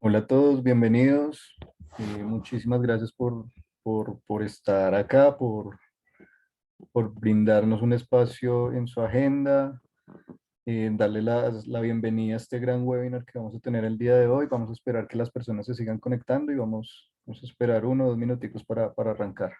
Hola a todos, bienvenidos. Muchísimas gracias por estar acá, por brindarnos un espacio en su agenda, darle la bienvenida a este gran webinar que vamos a tener el día de hoy. Vamos a esperar que las personas se sigan conectando y vamos a esperar 1 o 2 minuticos para arrancar.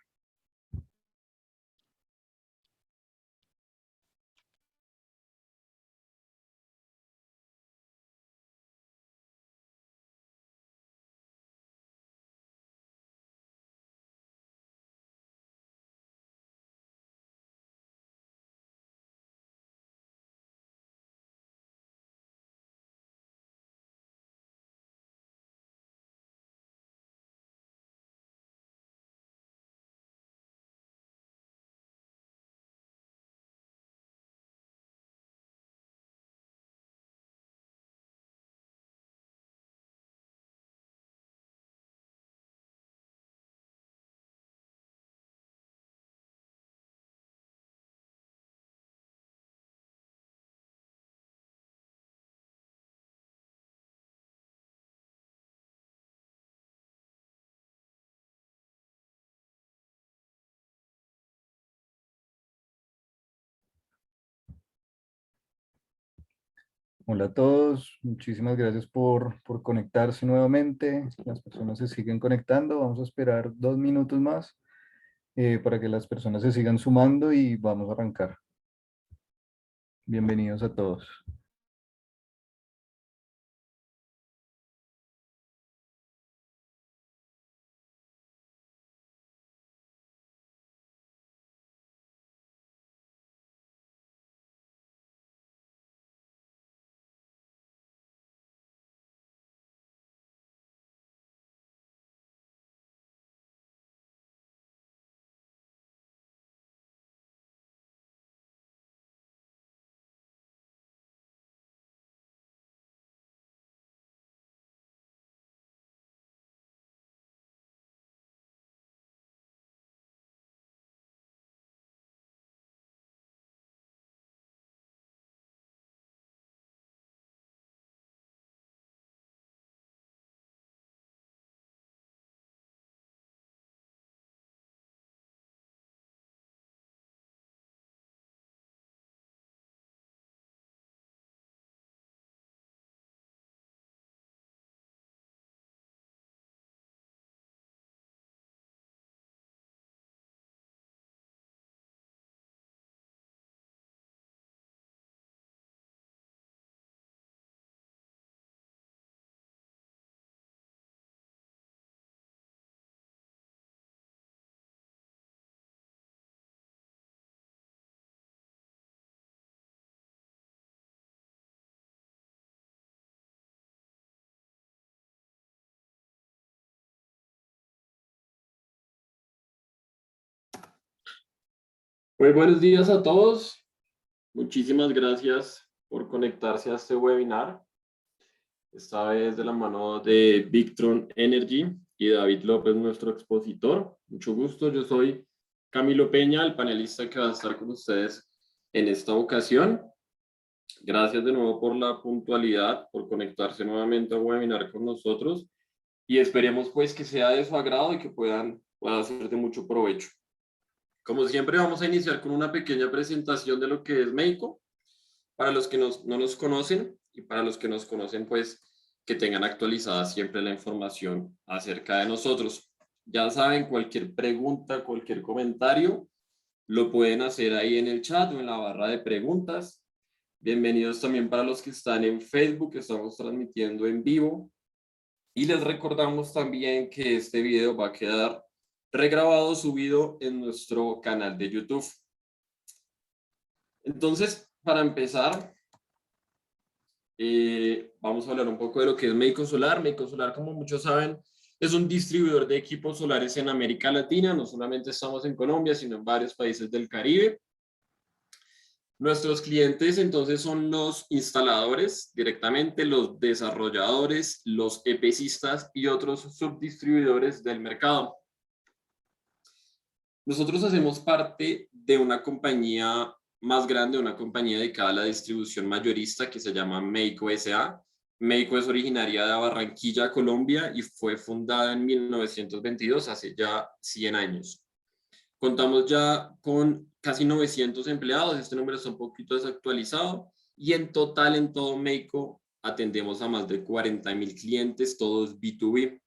Hola a todos, muchísimas gracias por conectarse nuevamente. Las personas se siguen conectando. Vamos a esperar 2 minutos más para que las personas se sigan sumando y vamos a arrancar. Bienvenidos a todos. Muy buenos días a todos. Muchísimas gracias por conectarse a este webinar. Esta vez de la mano de Victron Energy y David López, nuestro expositor. Mucho gusto. Yo soy Camilo Peña, el panelista que va a estar con ustedes en esta ocasión. Gracias de nuevo por la puntualidad, por conectarse nuevamente a webinar con nosotros y esperemos pues que sea de su agrado y que pueda ser de mucho provecho. Como siempre, vamos a iniciar con una pequeña presentación de lo que es Meiko, para los que no nos conocen y para los que nos conocen, pues que tengan actualizada siempre la información acerca de nosotros. Ya saben, cualquier pregunta, cualquier comentario, lo pueden hacer ahí en el chat o en la barra de preguntas. Bienvenidos también para los que están en Facebook, que estamos transmitiendo en vivo. Y les recordamos también que este video va a quedar regrabado, subido en nuestro canal de YouTube. Entonces, para empezar, vamos a hablar un poco de lo que es Meiko Solar. Meiko Solar, como muchos saben, es un distribuidor de equipos solares en América Latina. No solamente estamos en Colombia, sino en varios países del Caribe. Nuestros clientes entonces son los instaladores directamente, los desarrolladores, los EPCistas y otros subdistribuidores del mercado. Nosotros hacemos parte de una compañía más grande, una compañía dedicada a la distribución mayorista que se llama Meiko S.A. México es originaria de Barranquilla, Colombia, y fue fundada en 1922, hace ya 100 años. Contamos ya con casi 900 empleados, este número está un poquito desactualizado, y en total en todo México atendemos a más de 40,000 clientes, todos B2B.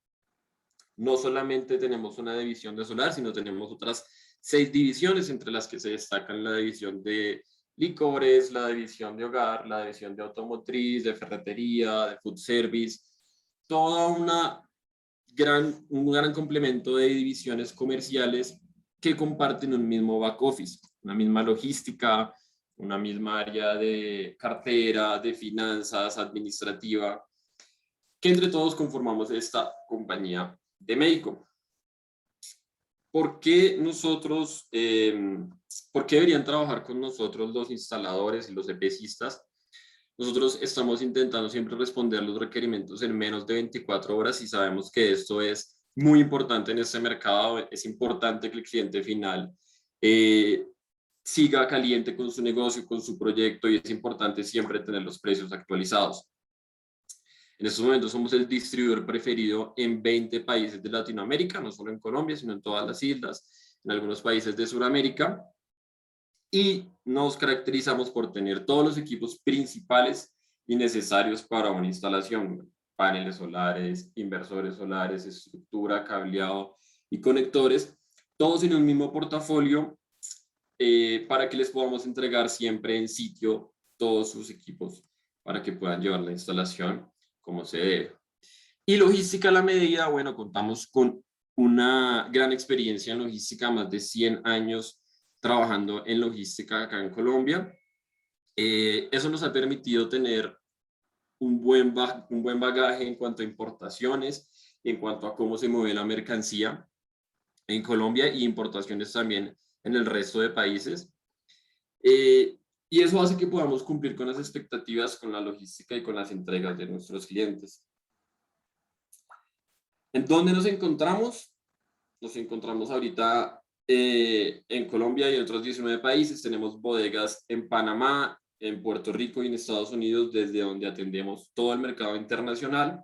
No solamente tenemos una división de solar, sino tenemos otras 6 divisiones, entre las que se destacan la división de licores, la división de hogar, la división de automotriz, de ferretería, de food service, toda un gran complemento de divisiones comerciales que comparten un mismo back office, una misma logística, una misma área de cartera, de finanzas, administrativa, que entre todos conformamos esta compañía de México. ¿Por qué por qué deberían trabajar con nosotros los instaladores y los EPCistas? Nosotros estamos intentando siempre responder los requerimientos en menos de 24 horas y sabemos que esto es muy importante en este mercado. Es importante que el cliente final siga caliente con su negocio, con su proyecto, y es importante siempre tener los precios actualizados. En estos momentos somos el distribuidor preferido en 20 países de Latinoamérica, no solo en Colombia, sino en todas las islas, en algunos países de Sudamérica. Y nos caracterizamos por tener todos los equipos principales y necesarios para una instalación: paneles solares, inversores solares, estructura, cableado y conectores, todos en un mismo portafolio, para que les podamos entregar siempre en sitio todos sus equipos para que puedan llevar la instalación como se debe. Y logística a la medida, bueno, contamos con una gran experiencia en logística, más de 100 años trabajando en logística acá en Colombia. Eso nos ha permitido tener un buen bagaje en cuanto a importaciones, en cuanto a cómo se mueve la mercancía en Colombia, y importaciones también en el resto de países. Y eso hace que podamos cumplir con las expectativas, con la logística y con las entregas de nuestros clientes. ¿En dónde nos encontramos? Nos encontramos ahorita en Colombia y en otros 19 países. Tenemos bodegas en Panamá, en Puerto Rico y en Estados Unidos, desde donde atendemos todo el mercado internacional.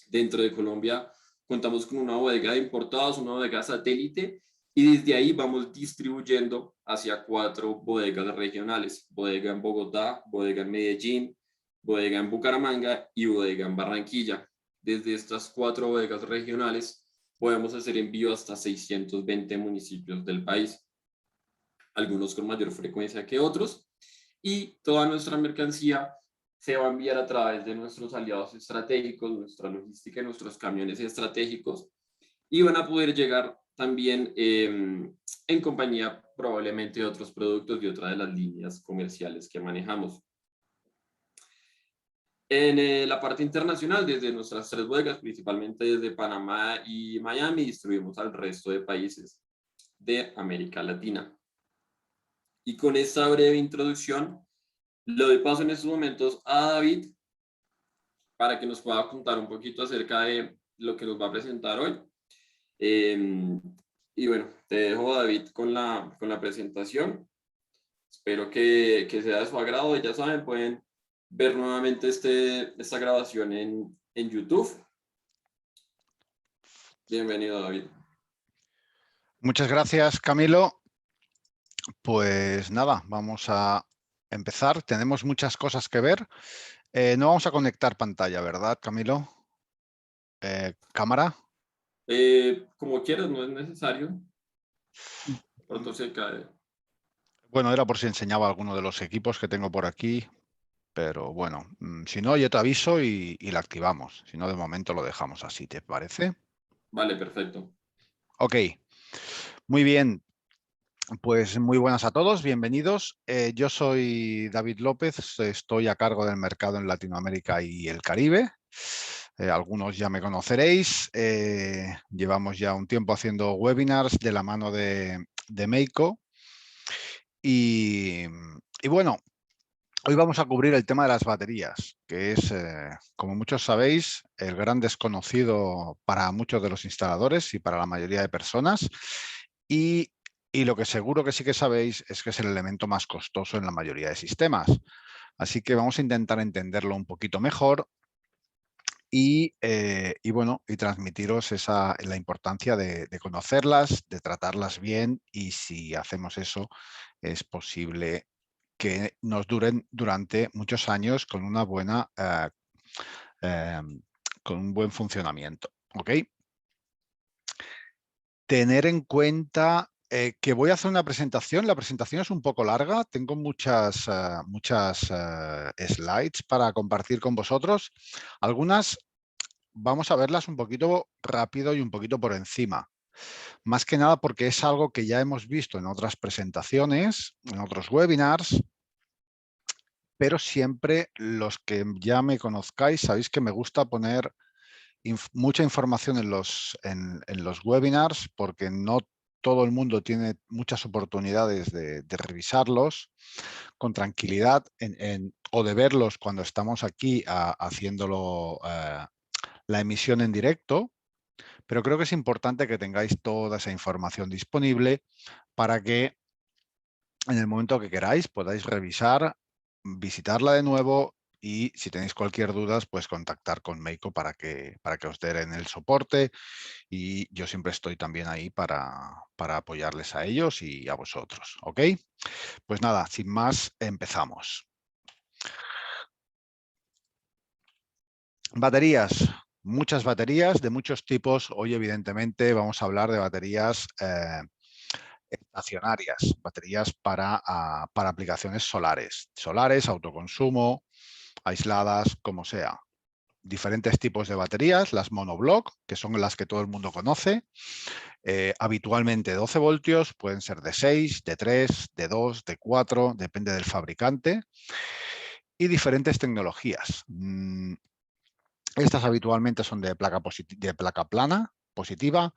Dentro de Colombia contamos con una bodega de importados, una bodega satélite, y desde ahí vamos distribuyendo hacia 4 bodegas regionales: bodega en Bogotá, bodega en Medellín, bodega en Bucaramanga y bodega en Barranquilla. Desde estas 4 bodegas regionales podemos hacer envío hasta 620 municipios del país, algunos con mayor frecuencia que otros, y toda nuestra mercancía se va a enviar a través de nuestros aliados estratégicos, nuestra logística y nuestros camiones estratégicos, y van a poder llegar también en compañía probablemente de otros productos y otra de las líneas comerciales que manejamos. En la parte internacional, desde nuestras 3 bodegas, principalmente desde Panamá y Miami, distribuimos al resto de países de América Latina. Y con esta breve introducción, le doy paso en estos momentos a David para que nos pueda contar un poquito acerca de lo que nos va a presentar hoy. Y bueno, te dejo, David, con la presentación. Espero que sea de su agrado. Ya saben, pueden ver nuevamente esta grabación en YouTube. Bienvenido, David. Muchas gracias, Camilo. Pues nada, vamos a empezar. Tenemos muchas cosas que ver. No vamos a conectar pantalla, ¿verdad, Camilo? ¿Cámara? Como quieras, no es necesario. Pronto se cae. Bueno, era por si enseñaba alguno de los equipos que tengo por aquí, pero bueno, si no, yo te aviso y la activamos. Si no, de momento lo dejamos así, ¿te parece? Vale, perfecto. Ok, muy bien. Pues muy buenas a todos, bienvenidos. Yo soy David López, estoy a cargo del mercado en Latinoamérica y el Caribe. Algunos ya me conoceréis. Llevamos ya un tiempo haciendo webinars de la mano de Meiko. Y bueno, hoy vamos a cubrir el tema de las baterías, que es, como muchos sabéis, el gran desconocido para muchos de los instaladores y para la mayoría de personas. Y lo que seguro que sí que sabéis es que es el elemento más costoso en la mayoría de sistemas. Así que vamos a intentar entenderlo un poquito mejor y bueno, y transmitiros la importancia de conocerlas, de tratarlas bien, y si hacemos eso es posible que nos duren durante muchos años con una buena con un buen funcionamiento. ¿Ok? Tener en cuenta que voy a hacer una presentación. La presentación es un poco larga. Tengo muchas slides para compartir con vosotros. Algunas vamos a verlas un poquito rápido y un poquito por encima. Más que nada porque es algo que ya hemos visto en otras presentaciones, en otros webinars, pero siempre los que ya me conozcáis sabéis que me gusta poner mucha información en los webinars, porque no todo el mundo tiene muchas oportunidades de revisarlos con tranquilidad o de verlos cuando estamos aquí haciéndolo la emisión en directo, pero creo que es importante que tengáis toda esa información disponible para que en el momento que queráis podáis revisar, visitarla de nuevo, y si tenéis cualquier duda, pues contactar con Meiko para que os den el soporte, y yo siempre estoy también ahí para apoyarles a ellos y a vosotros. ¿Ok? Pues nada, sin más, empezamos. Baterías. Muchas baterías de muchos tipos. Hoy, evidentemente, vamos a hablar de baterías estacionarias, baterías para aplicaciones solares, autoconsumo, aisladas, como sea. Diferentes tipos de baterías, las monoblock, que son las que todo el mundo conoce, habitualmente 12 voltios, pueden ser de 6, de 3, de 2, de 4, depende del fabricante, y diferentes tecnologías. Estas habitualmente son de placa plana, positiva.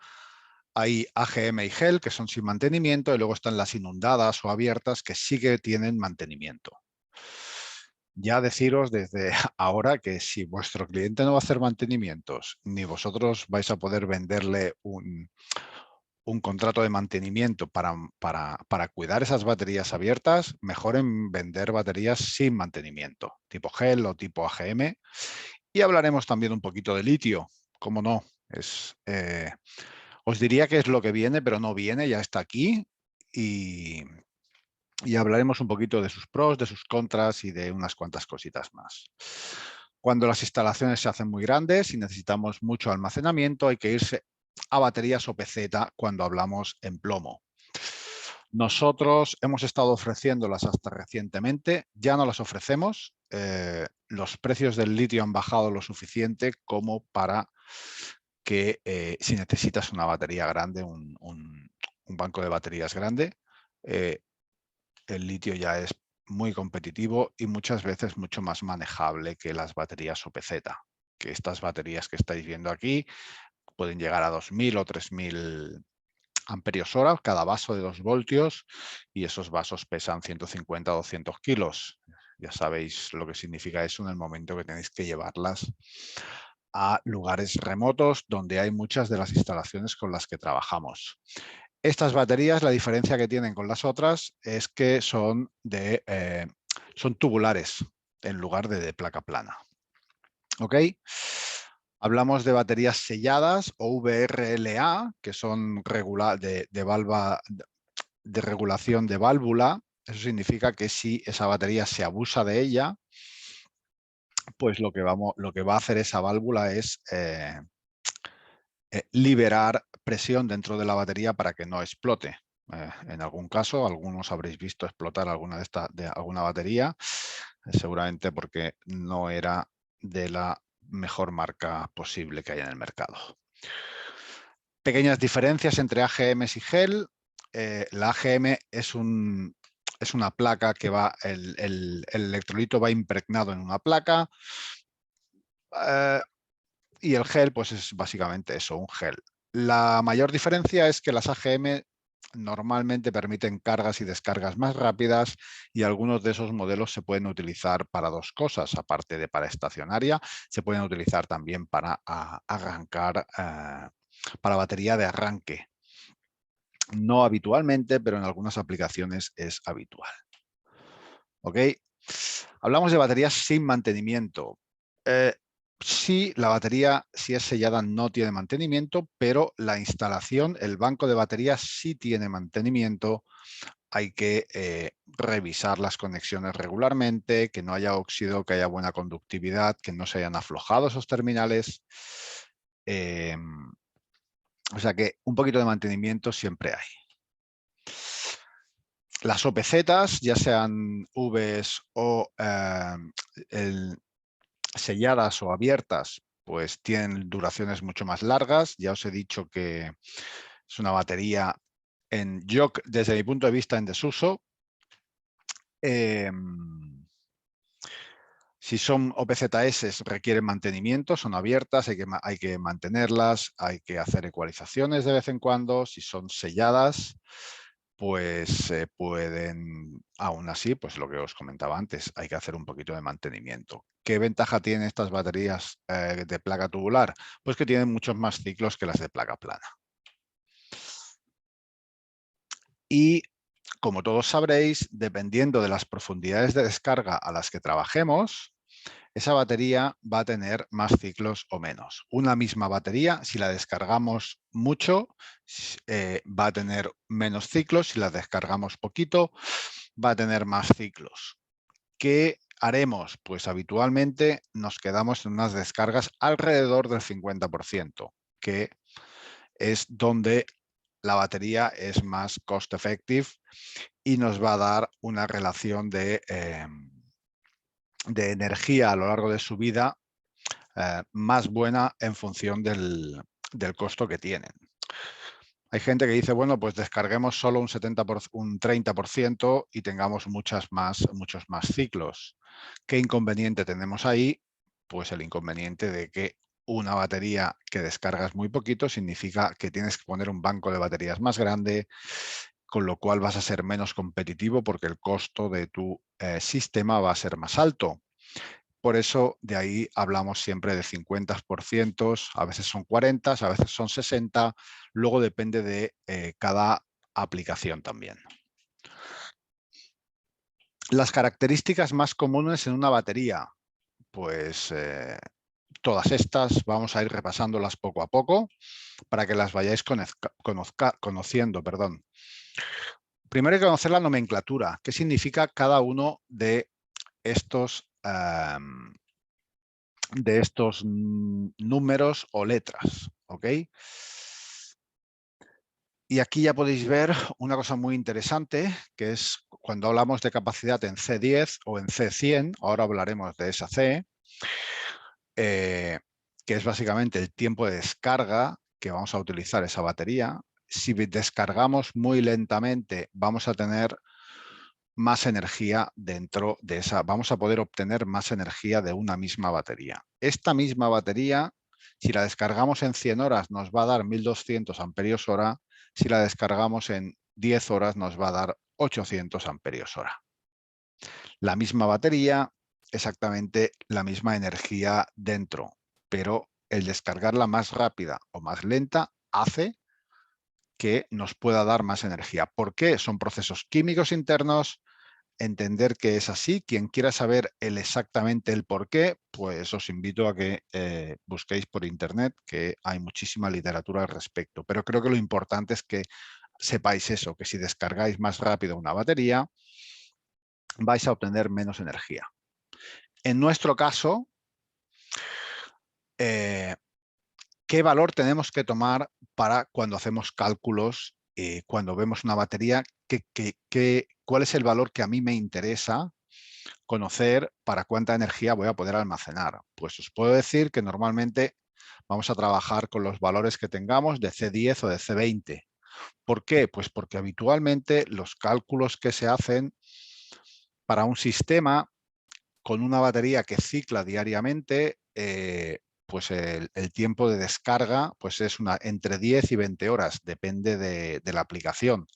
Hay AGM y GEL, que son sin mantenimiento, y luego están las inundadas o abiertas, que sí que tienen mantenimiento. Ya deciros desde ahora que si vuestro cliente no va a hacer mantenimientos, ni vosotros vais a poder venderle un contrato de mantenimiento para cuidar esas baterías abiertas, mejor en vender baterías sin mantenimiento, tipo GEL o tipo AGM. Y hablaremos también un poquito de litio, cómo no. Os diría que es lo que viene, pero no viene, ya está aquí, y hablaremos un poquito de sus pros, de sus contras y de unas cuantas cositas más. Cuando las instalaciones se hacen muy grandes y necesitamos mucho almacenamiento, hay que irse a baterías OPZ cuando hablamos en plomo. Nosotros hemos estado ofreciéndolas hasta recientemente, ya no las ofrecemos. Los precios del litio han bajado lo suficiente como para que si necesitas una batería grande, un banco de baterías grande, el litio ya es muy competitivo y muchas veces mucho más manejable que las baterías OPZ, que estas baterías que estáis viendo aquí pueden llegar a 2000 o 3000 amperios hora, cada vaso de 2 voltios, y esos vasos pesan 150 o 200 kilos. Ya sabéis lo que significa eso en el momento que tenéis que llevarlas a lugares remotos donde hay muchas de las instalaciones con las que trabajamos. Estas baterías, la diferencia que tienen con las otras es que son tubulares en lugar de placa plana. ¿Ok? Hablamos de baterías selladas o VRLA, que son de regulación de válvula. Eso significa que si esa batería se abusa de ella, pues lo que va a hacer esa válvula es liberar presión dentro de la batería para que no explote. En algún caso, algunos habréis visto explotar alguna batería, seguramente porque no era de la mejor marca posible que hay en el mercado. Pequeñas diferencias entre AGMs y GEL. La AGM es una placa que el electrolito va impregnado en una placa, y el GEL pues es básicamente eso, un GEL. La mayor diferencia es que las AGM normalmente permiten cargas y descargas más rápidas, y algunos de esos modelos se pueden utilizar para dos cosas, aparte de para estacionaria, se pueden utilizar también para arrancar, para batería de arranque. No habitualmente, pero en algunas aplicaciones es habitual. ¿Ok? Hablamos de baterías sin mantenimiento. Sí, la batería, si es sellada, no tiene mantenimiento, pero la instalación, el banco de baterías sí tiene mantenimiento. Hay que revisar las conexiones regularmente, que no haya óxido, que haya buena conductividad, que no se hayan aflojado esos terminales. O sea que un poquito de mantenimiento siempre hay. Las OPZs, ya sean Vs o selladas o abiertas, pues tienen duraciones mucho más largas. Ya os he dicho que es una batería desde mi punto de vista, en desuso. Si son OPZS requieren mantenimiento, son abiertas, hay que mantenerlas, hay que hacer ecualizaciones de vez en cuando. Si son selladas, pues pueden, aún así, pues lo que os comentaba antes, hay que hacer un poquito de mantenimiento. ¿Qué ventaja tienen estas baterías de placa tubular? Pues que tienen muchos más ciclos que las de placa plana. Y como todos sabréis, dependiendo de las profundidades de descarga a las que trabajemos, esa batería va a tener más ciclos o menos. Una misma batería, si la descargamos mucho, va a tener menos ciclos. Si la descargamos poquito, va a tener más ciclos. ¿Qué haremos? Pues habitualmente nos quedamos en unas descargas alrededor del 50%, que es donde la batería es más cost effective y nos va a dar una relación de energía a lo largo de su vida más buena en función del costo que tienen. Hay gente que dice, bueno, pues descarguemos solo un 30% y tengamos muchos más ciclos. ¿Qué inconveniente tenemos ahí? Pues el inconveniente de que una batería que descargas muy poquito significa que tienes que poner un banco de baterías más grande, con lo cual vas a ser menos competitivo porque el costo de tu sistema va a ser más alto. Por eso de ahí hablamos siempre de 50%, a veces son 40, a veces son 60, luego depende de cada aplicación también. Las características más comunes en una batería, pues todas estas vamos a ir repasándolas poco a poco para que las vayáis conociendo. Primero hay que conocer la nomenclatura, qué significa cada uno de estos números o letras, ¿ok? Y aquí ya podéis ver una cosa muy interesante, que es cuando hablamos de capacidad en C10 o en C100, ahora hablaremos de esa C, que es básicamente el tiempo de descarga que vamos a utilizar esa batería. Si descargamos muy lentamente, vamos a tener más energía dentro de esa, vamos a poder obtener más energía de una misma batería. Esta misma batería, si la descargamos en 100 horas, nos va a dar 1200 amperios hora. Si la descargamos en 10 horas, nos va a dar 800 amperios hora. La misma batería, exactamente la misma energía dentro, pero el descargarla más rápida o más lenta hace que nos pueda dar más energía. ¿Por qué? Son procesos químicos internos. Entender que es así. Quien quiera saber exactamente el por qué, pues os invito a que busquéis por internet, que hay muchísima literatura al respecto. Pero creo que lo importante es que sepáis eso, que si descargáis más rápido una batería, vais a obtener menos energía. En nuestro caso, ¿qué valor tenemos que tomar para cuando hacemos cálculos, cuando vemos una batería? ¿Cuál es el valor que a mí me interesa conocer para cuánta energía voy a poder almacenar? Pues os puedo decir que normalmente vamos a trabajar con los valores que tengamos de C10 o de C20. ¿Por qué? Pues porque habitualmente los cálculos que se hacen para un sistema con una batería que cicla diariamente, pues el tiempo de descarga pues es entre 10 y 20 horas, depende de la aplicación.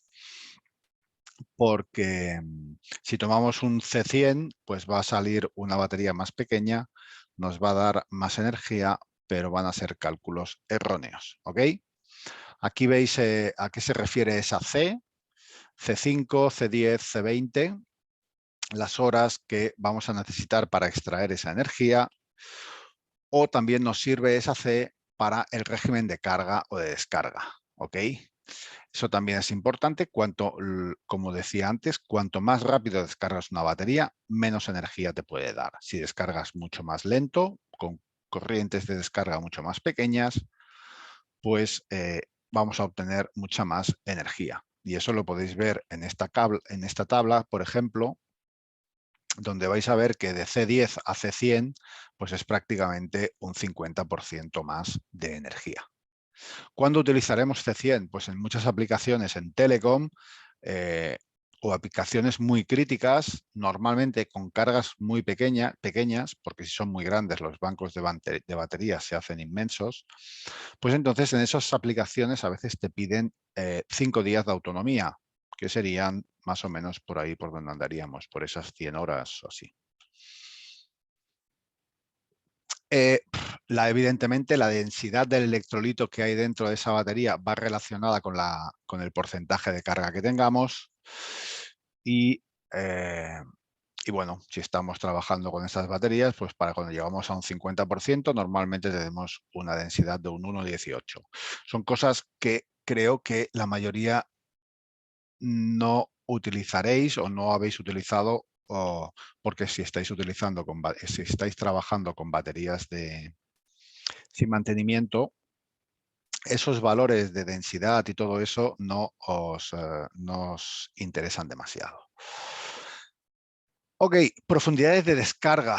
Porque si tomamos un C100, pues va a salir una batería más pequeña, nos va a dar más energía, pero van a ser cálculos erróneos, ¿ok? Aquí veis a qué se refiere esa C, C5, C10, C20, las horas que vamos a necesitar para extraer esa energía. o también nos sirve esa C para el régimen de carga o de descarga. ¿Ok? Eso también es importante. Como decía antes, cuanto más rápido descargas una batería, menos energía te puede dar. Si descargas mucho más lento, con corrientes de descarga mucho más pequeñas, pues vamos a obtener mucha más energía. Y eso lo podéis ver en esta tabla, por ejemplo, donde vais a ver que de C10 a C100 pues es prácticamente un 50% más de energía. ¿Cuándo utilizaremos C100? Pues en muchas aplicaciones en Telecom o aplicaciones muy críticas, normalmente con cargas muy pequeñas, porque si son muy grandes los bancos de baterías se hacen inmensos, pues entonces en esas aplicaciones a veces te piden 5 días de autonomía, que serían más o menos por ahí por donde andaríamos, por esas 100 horas o así. Evidentemente, la densidad del electrolito que hay dentro de esa batería va relacionada con el porcentaje de carga que tengamos. Y bueno, si estamos trabajando con estas baterías, pues para cuando llegamos a un 50%, normalmente tenemos una densidad de un 1,18. Son cosas que creo que la mayoría no utilizaréis o no habéis utilizado, porque si estáis trabajando con baterías sin mantenimiento, esos valores de densidad y todo eso no os interesan demasiado. Ok, profundidades de descarga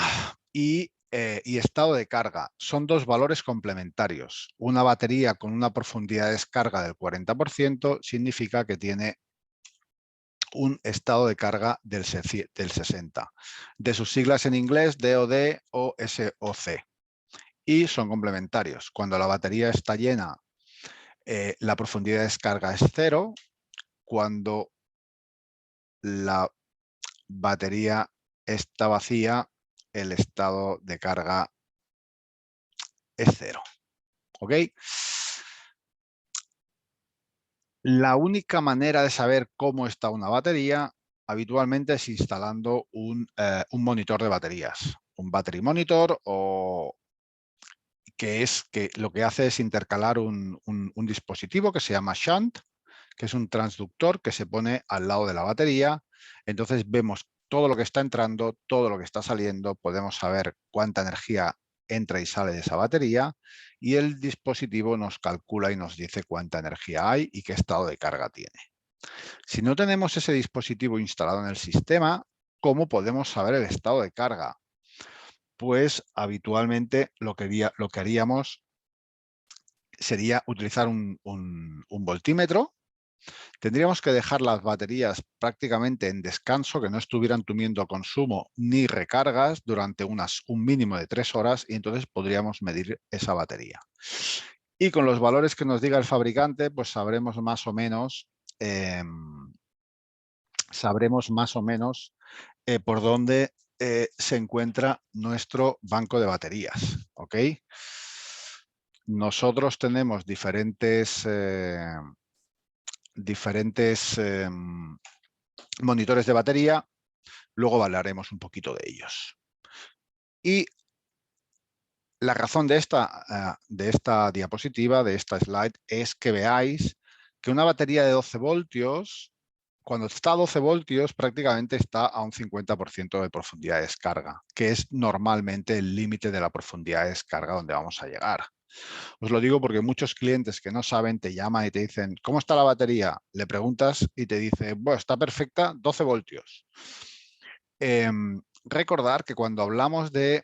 y estado de carga. Son dos valores complementarios. Una batería con una profundidad de descarga del 40% significa que tiene un estado de carga del 60%. De sus siglas en inglés, DOD o SOC. Y son complementarios. Cuando la batería está llena, la profundidad de descarga es 0. Cuando la batería está vacía, el estado de carga es 0. ¿Ok? La única manera de saber cómo está una batería habitualmente es instalando un monitor de baterías. Un battery monitor, que lo que hace es intercalar un dispositivo que se llama shunt, que es un transductor que se pone al lado de la batería. Entonces vemos todo lo que está entrando, todo lo que está saliendo, podemos saber cuánta energía entra y sale de esa batería y el dispositivo nos calcula y nos dice cuánta energía hay y qué estado de carga tiene. Si no tenemos ese dispositivo instalado en el sistema, ¿cómo podemos saber el estado de carga? Pues habitualmente lo que haríamos sería utilizar un voltímetro. Tendríamos que dejar las baterías prácticamente en descanso, que no estuvieran teniendo consumo ni recargas durante un mínimo de 3 horas y entonces podríamos medir esa batería. Y con los valores que nos diga el fabricante, pues sabremos más o menos por dónde se encuentra nuestro banco de baterías. ¿Ok? Nosotros tenemos diferentes monitores de batería, luego hablaremos un poquito de ellos. Y la razón de esta diapositiva, de esta slide, es que veáis que una batería de 12 voltios, cuando está a 12 voltios, prácticamente está a un 50% de profundidad de descarga, que es normalmente el límite de la profundidad de descarga donde vamos a llegar. Os lo digo porque muchos clientes que no saben te llaman y te dicen, ¿cómo está la batería? Le preguntas y te dice, bueno, está perfecta, 12 voltios. Recordar que cuando hablamos de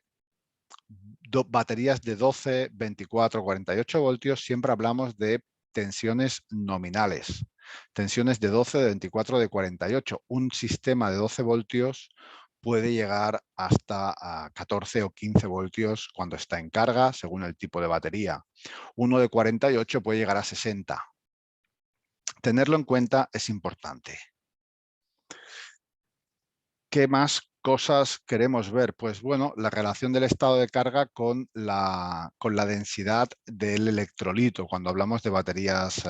baterías de 12, 24, 48 voltios, siempre hablamos de tensiones nominales. Tensiones de 12, de 24, de 48. Un sistema de 12 voltios puede llegar hasta a 14 o 15 voltios cuando está en carga, según el tipo de batería. Uno de 48 puede llegar a 60. Tenerlo en cuenta es importante. ¿Qué más cosas queremos ver? Pues bueno, la relación del estado de carga con la densidad del electrolito, cuando hablamos de baterías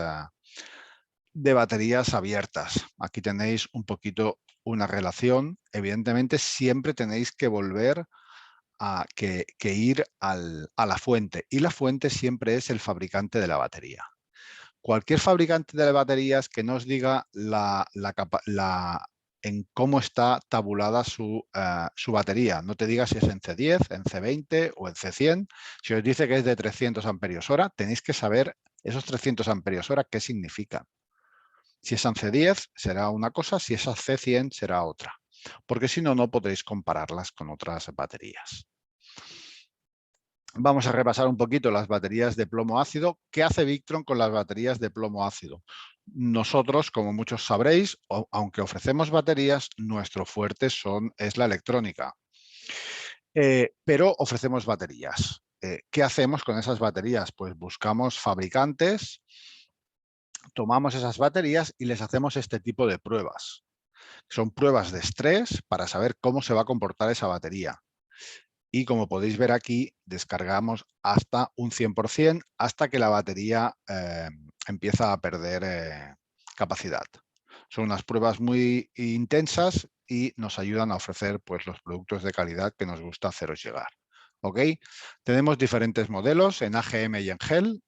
abiertas. Aquí tenéis un poquito una relación. Evidentemente, siempre tenéis que volver que ir a la fuente, y la fuente siempre es el fabricante de la batería. Cualquier fabricante de baterías que nos diga en cómo está tabulada su batería. No te diga si es en C10, en C20 o en C100. Si os dice que es de 300 amperios hora, tenéis que saber esos 300 amperios hora qué significan. Si es en C10 será una cosa, si es a C100 será otra. Porque si no, no podréis compararlas con otras baterías. Vamos a repasar un poquito las baterías de plomo ácido. ¿Qué hace Victron con las baterías de plomo ácido? Nosotros, como muchos sabréis, aunque ofrecemos baterías, nuestro fuerte es la electrónica. Pero ofrecemos baterías. ¿Qué hacemos con esas baterías? Pues buscamos fabricantes, tomamos esas baterías y les hacemos este tipo de pruebas. Son pruebas de estrés para saber cómo se va a comportar esa batería. Y como podéis ver aquí, descargamos hasta un 100% hasta que la batería empieza a perder capacidad. Son unas pruebas muy intensas y nos ayudan a ofrecer pues, los productos de calidad que nos gusta haceros llegar. ¿Ok? Tenemos diferentes modelos en AGM y en gel,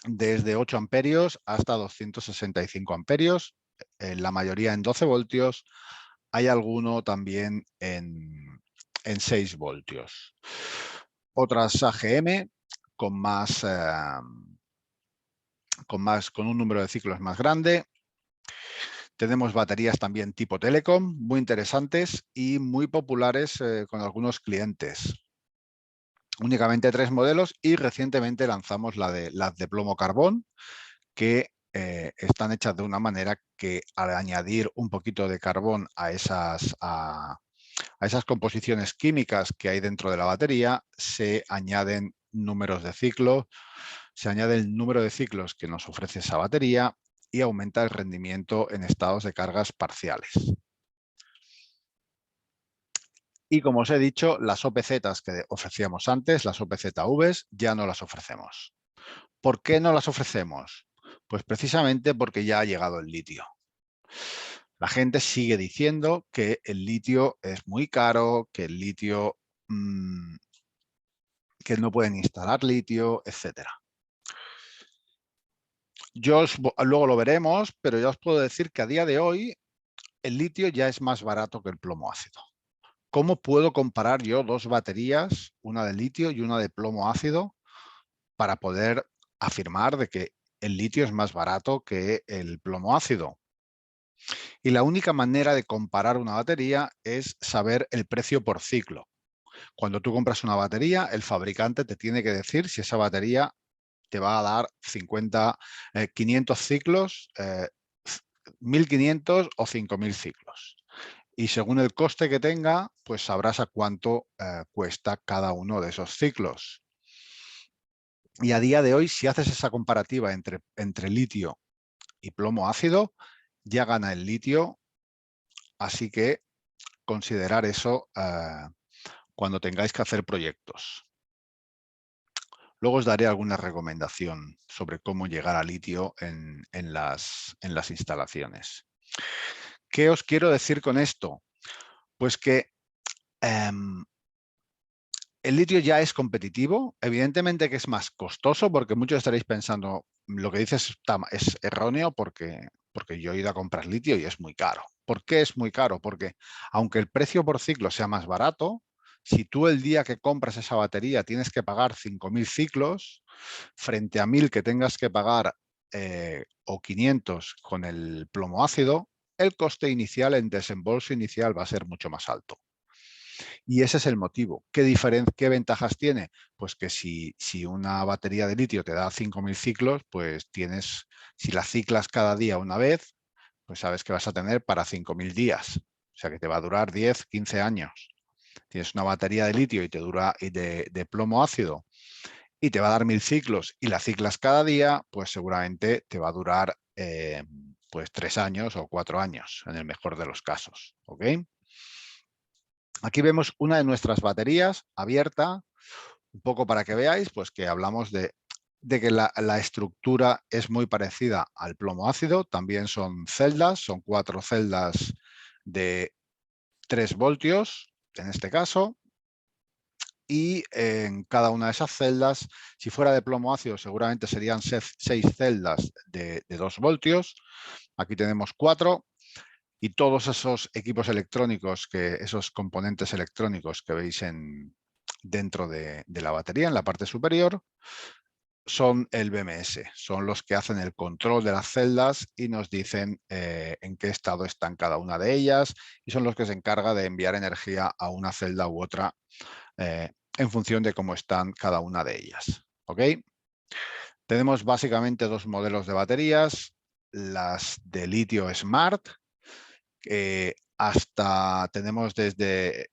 desde 8 amperios hasta 265 amperios, la mayoría en 12 voltios. Hay alguno también en 6 voltios. Otras AGM con un número de ciclos más grande. Tenemos baterías también tipo Telecom, muy interesantes y muy populares con algunos clientes. Únicamente 3 modelos y recientemente lanzamos las de plomo carbón, que están hechas de una manera que al añadir un poquito de carbón a esas composiciones químicas que hay dentro de la batería, se añaden números de ciclos, se añade el número de ciclos que nos ofrece esa batería y aumenta el rendimiento en estados de cargas parciales. Y como os he dicho, las OPZs que ofrecíamos antes, las OPZVs, ya no las ofrecemos. ¿Por qué no las ofrecemos? Pues precisamente porque ya ha llegado el litio. La gente sigue diciendo que el litio es muy caro, que el litio que no pueden instalar litio, etcétera. Luego lo veremos, pero ya os puedo decir que a día de hoy el litio ya es más barato que el plomo ácido. ¿Cómo puedo comparar yo dos baterías, una de litio y una de plomo ácido, para poder afirmar de que el litio es más barato que el plomo ácido? Y la única manera de comparar una batería es saber el precio por ciclo. Cuando tú compras una batería, el fabricante te tiene que decir si esa batería te va a dar 500 ciclos, 1500 o 5000 ciclos. Y según el coste que tenga, pues sabrás a cuánto cuesta cada uno de esos ciclos. Y a día de hoy, si haces esa comparativa entre litio y plomo ácido, ya gana el litio. Así que considerar eso cuando tengáis que hacer proyectos. Luego os daré alguna recomendación sobre cómo llegar a litio en las instalaciones. ¿Qué os quiero decir con esto? Pues que el litio ya es competitivo, evidentemente que es más costoso, porque muchos estaréis pensando, lo que dices es erróneo porque yo he ido a comprar litio y es muy caro. ¿Por qué es muy caro? Porque aunque el precio por ciclo sea más barato, si tú el día que compras esa batería tienes que pagar 5000 ciclos, frente a 1000 que tengas que pagar o 500 con el plomo ácido, el coste inicial en desembolso inicial va a ser mucho más alto. Y ese es el motivo. ¿Qué ventajas tiene? Pues que si una batería de litio te da 5000 ciclos, pues si la ciclas cada día una vez, pues sabes que vas a tener para 5000 días. O sea que te va a durar 10, 15 años. Tienes una batería de litio y te dura de plomo ácido y te va a dar 1000 ciclos y la ciclas cada día, pues seguramente te va a durar pues 3 años o 4 años, en el mejor de los casos. ¿Ok? Aquí vemos una de nuestras baterías abierta, un poco para que veáis pues que hablamos de que la estructura es muy parecida al plomo ácido. También son celdas, son 4 celdas de 3 voltios, en este caso. y en cada una de esas celdas, si fuera de plomo ácido, seguramente serían 6 celdas de 2 voltios. Aquí tenemos 4 y todos esos equipos electrónicos, esos componentes electrónicos que veis dentro de la batería, en la parte superior, son el BMS, son los que hacen el control de las celdas y nos dicen en qué estado están cada una de ellas, y son los que se encargan de enviar energía a una celda u otra en función de cómo están cada una de ellas. ¿Ok? Tenemos básicamente 2 modelos de baterías, las de litio Smart, tenemos desde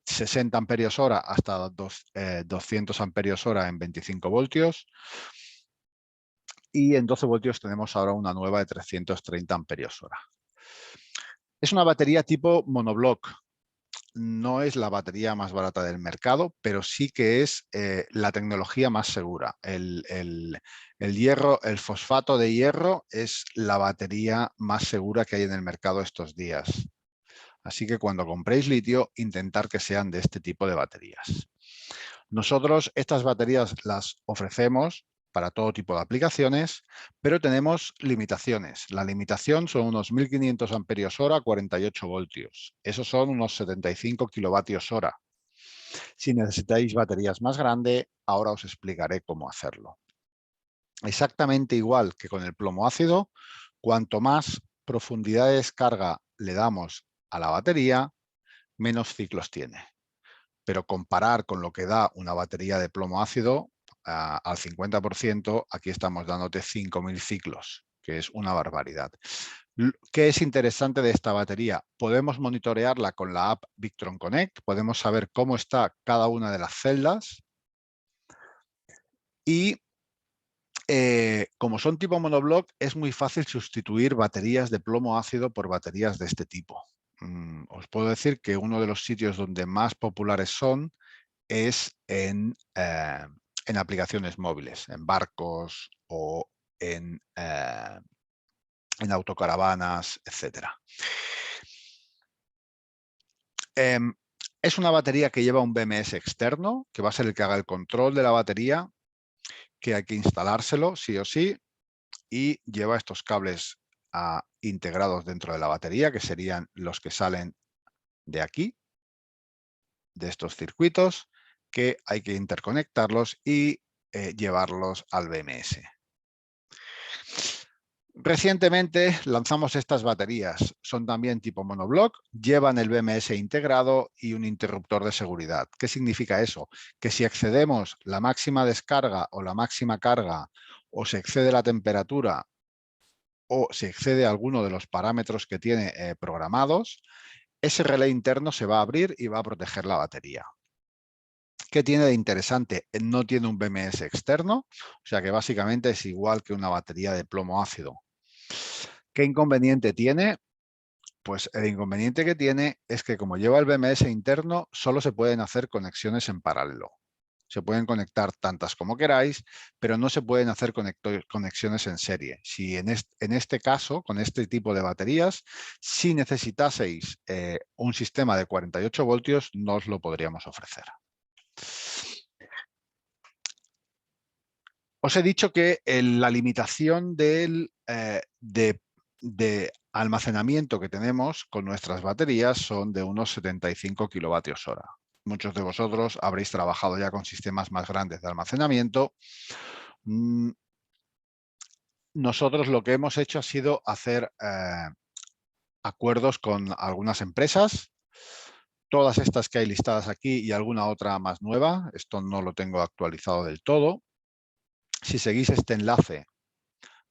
60 amperios hora hasta 200 amperios hora en 25 voltios. Y en 12 voltios tenemos ahora una nueva de 330 amperios hora. Es una batería tipo monoblock. No es la batería más barata del mercado, pero sí que es la tecnología más segura. El hierro, el fosfato de hierro es la batería más segura que hay en el mercado estos días. Así que cuando compréis litio, intentar que sean de este tipo de baterías. Nosotros estas baterías las ofrecemos para todo tipo de aplicaciones, pero tenemos limitaciones. La limitación son unos 1500 amperios hora, 48 voltios. Esos son unos 75 kilovatios hora. Si necesitáis baterías más grandes, ahora os explicaré cómo hacerlo. Exactamente igual que con el plomo ácido, cuanto más profundidad de descarga le damos a la batería, menos ciclos tiene. Pero comparar con lo que da una batería de plomo ácido, al 50%, aquí estamos dándote 5000 ciclos, que es una barbaridad. ¿Qué es interesante de esta batería? Podemos monitorearla con la app Victron Connect, podemos saber cómo está cada una de las celdas y como son tipo monoblock, es muy fácil sustituir baterías de plomo ácido por baterías de este tipo. Os puedo decir que uno de los sitios donde más populares son es en aplicaciones móviles, en barcos o en autocaravanas, etc. Es una batería que lleva un BMS externo, que va a ser el que haga el control de la batería, que hay que instalárselo sí o sí, y lleva estos cables integrados dentro de la batería, que serían los que salen de aquí, de estos circuitos, que hay que interconectarlos y llevarlos al BMS. Recientemente lanzamos estas baterías. Son también tipo monoblock, llevan el BMS integrado y un interruptor de seguridad. ¿Qué significa eso? Que si excedemos la máxima descarga o la máxima carga, o se excede la temperatura, o se excede alguno de los parámetros que tiene programados, ese relé interno se va a abrir y va a proteger la batería. ¿Qué tiene de interesante? No tiene un BMS externo, o sea que básicamente es igual que una batería de plomo ácido. ¿Qué inconveniente tiene? Pues el inconveniente que tiene es que como lleva el BMS interno, solo se pueden hacer conexiones en paralelo. Se pueden conectar tantas como queráis, pero no se pueden hacer conexiones en serie. Si en este caso, con este tipo de baterías, si necesitaseis un sistema de 48 voltios, no os lo podríamos ofrecer. Os he dicho que la limitación de almacenamiento que tenemos con nuestras baterías son de unos 75 kilovatios hora. Muchos de vosotros habréis trabajado ya con sistemas más grandes de almacenamiento. Nosotros lo que hemos hecho ha sido hacer acuerdos con algunas empresas, todas estas que hay listadas aquí y alguna otra más nueva. Esto no lo tengo actualizado del todo. Si seguís este enlace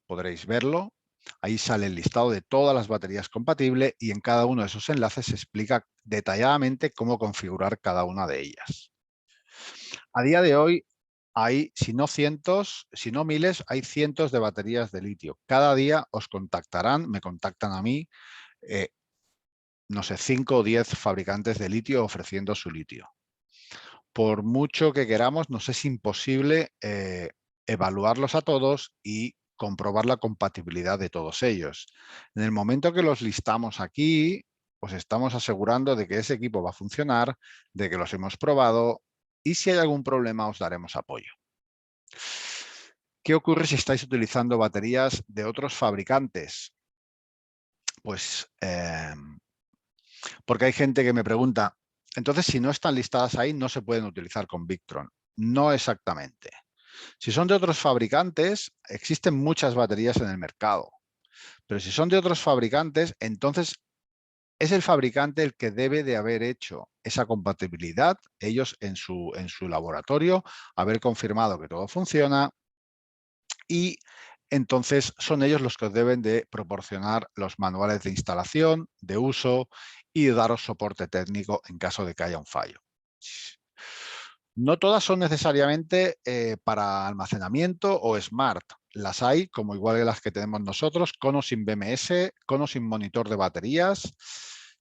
podréis verlo. Ahí sale el listado de todas las baterías compatibles y en cada uno de esos enlaces se explica detalladamente cómo configurar cada una de ellas. A día de hoy hay, si no cientos, si no miles, hay cientos de baterías de litio. Cada día os contactarán, me contactan a mí, no sé, 5 o 10 fabricantes de litio ofreciendo su litio. Por mucho que queramos, nos es imposible evaluarlos a todos y comprobar la compatibilidad de todos ellos. En el momento que los listamos aquí, pues estamos asegurando de que ese equipo va a funcionar, de que los hemos probado y si hay algún problema os daremos apoyo. ¿Qué ocurre si estáis utilizando baterías de otros fabricantes? Pues porque hay gente que me pregunta, entonces si no están listadas ahí no se pueden utilizar con Victron. No exactamente. Si son de otros fabricantes, existen muchas baterías en el mercado. Pero si son de otros fabricantes, entonces es el fabricante el que debe de haber hecho esa compatibilidad, ellos en su laboratorio, haber confirmado que todo funciona y entonces son ellos los que os deben de proporcionar los manuales de instalación, de uso y daros soporte técnico en caso de que haya un fallo. No todas son necesariamente para almacenamiento o smart. Las hay, como igual que las que tenemos nosotros, con o sin BMS, con o sin monitor de baterías.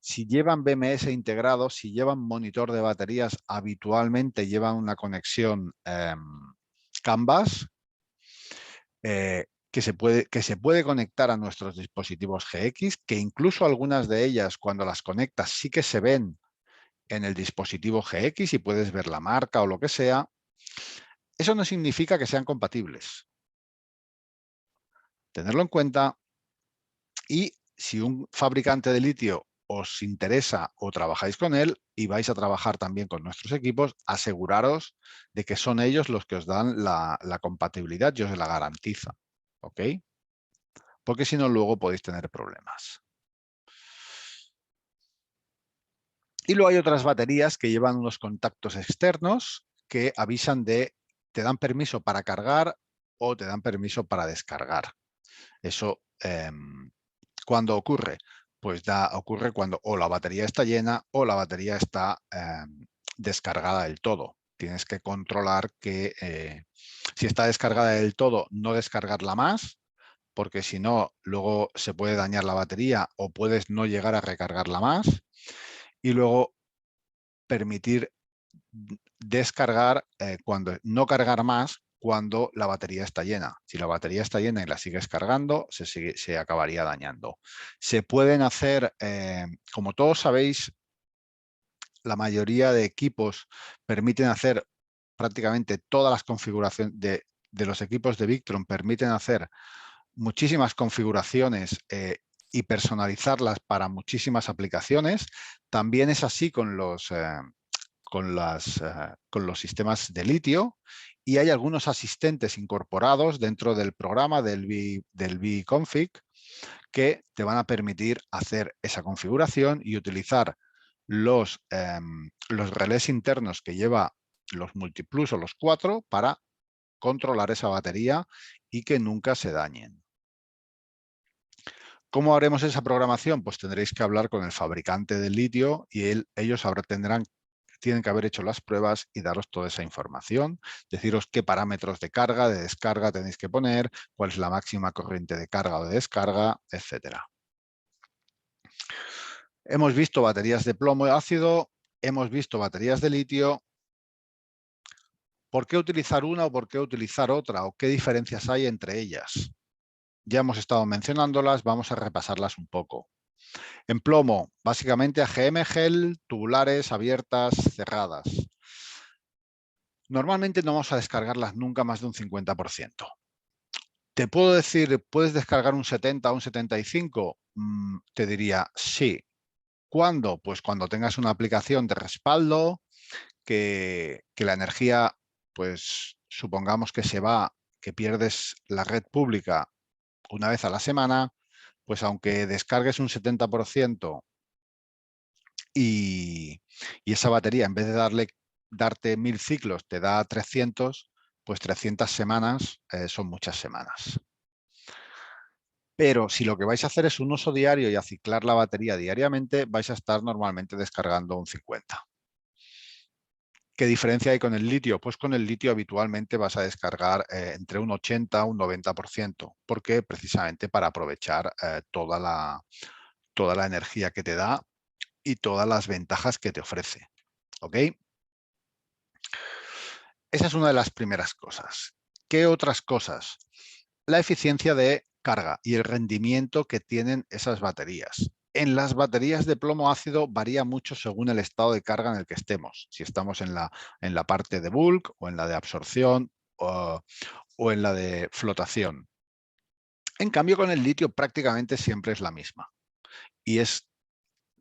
Si llevan BMS integrado, si llevan monitor de baterías, habitualmente llevan una conexión Canvas que se puede conectar a nuestros dispositivos GX, que incluso algunas de ellas, cuando las conectas, sí que se ven en el dispositivo GX y puedes ver la marca o lo que sea. Eso no significa que sean compatibles. Tenerlo en cuenta, y si un fabricante de litio os interesa o trabajáis con él y vais a trabajar también con nuestros equipos, aseguraros de que son ellos los que os dan la compatibilidad y os la garantizan. ¿Ok? Porque si no, luego podéis tener problemas. Y luego hay otras baterías que llevan unos contactos externos que avisan te dan permiso para cargar o te dan permiso para descargar. Eso, ¿cuándo ocurre? Pues ocurre cuando o la batería está llena o la batería está descargada del todo. Tienes que controlar que si está descargada del todo, no descargarla más, porque si no, luego se puede dañar la batería o puedes no llegar a recargarla más. Y luego permitir descargar, no cargar más cuando la batería está llena. Si la batería está llena y la sigues cargando, se acabaría dañando. Se pueden hacer, como todos sabéis, la mayoría de equipos permiten hacer prácticamente todas las configuraciones de los equipos de Victron, permiten hacer muchísimas configuraciones y personalizarlas para muchísimas aplicaciones. También es así con los sistemas de litio, y hay algunos asistentes incorporados dentro del programa del vConfig que te van a permitir hacer esa configuración y utilizar los relés internos que lleva los Multiplus o los 4 para controlar esa batería y que nunca se dañen. ¿Cómo haremos esa programación? Pues tendréis que hablar con el fabricante del litio y ellos tienen que haber hecho las pruebas y daros toda esa información, deciros qué parámetros de carga, de descarga tenéis que poner, cuál es la máxima corriente de carga o de descarga, etcétera. Hemos visto baterías de plomo y ácido, hemos visto baterías de litio. ¿Por qué utilizar una o por qué utilizar otra? ¿O qué diferencias hay entre ellas? Ya hemos estado mencionándolas, vamos a repasarlas un poco. En plomo, básicamente AGM, gel, tubulares, abiertas, cerradas. Normalmente no vamos a descargarlas nunca más de un 50%. Te puedo decir, ¿puedes descargar un 70 o un 75? Te diría sí. ¿Cuándo? Pues cuando tengas una aplicación de respaldo, que la energía, pues supongamos que que pierdes la red pública una vez a la semana, pues aunque descargues un 70% y esa batería, en vez de darte 1000 ciclos, te da 300, pues 300 semanas son muchas semanas. Pero si lo que vais a hacer es un uso diario y a ciclar la batería diariamente, vais a estar normalmente descargando un 50. ¿Qué diferencia hay con el litio? Pues con el litio habitualmente vas a descargar entre un 80 y un 90%, porque precisamente para aprovechar toda la energía que te da y todas las ventajas que te ofrece. ¿Ok? Esa es una de las primeras cosas. ¿Qué otras cosas? La eficiencia de carga y el rendimiento que tienen esas baterías. En las baterías de plomo ácido varía mucho según el estado de carga en el que estemos. Si estamos en la parte de bulk o en la de absorción o en la de flotación. En cambio, con el litio prácticamente siempre es la misma. Y es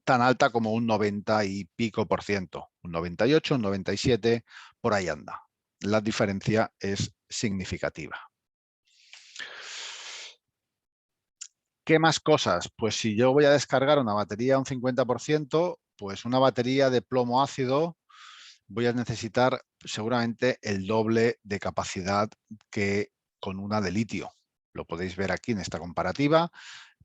tan alta como un 90 y pico por ciento. Un 98, un 97, por ahí anda. La diferencia es significativa. ¿Qué más cosas? Pues si yo voy a descargar una batería a un 50%, pues una batería de plomo ácido voy a necesitar seguramente el doble de capacidad que con una de litio. Lo podéis ver aquí en esta comparativa.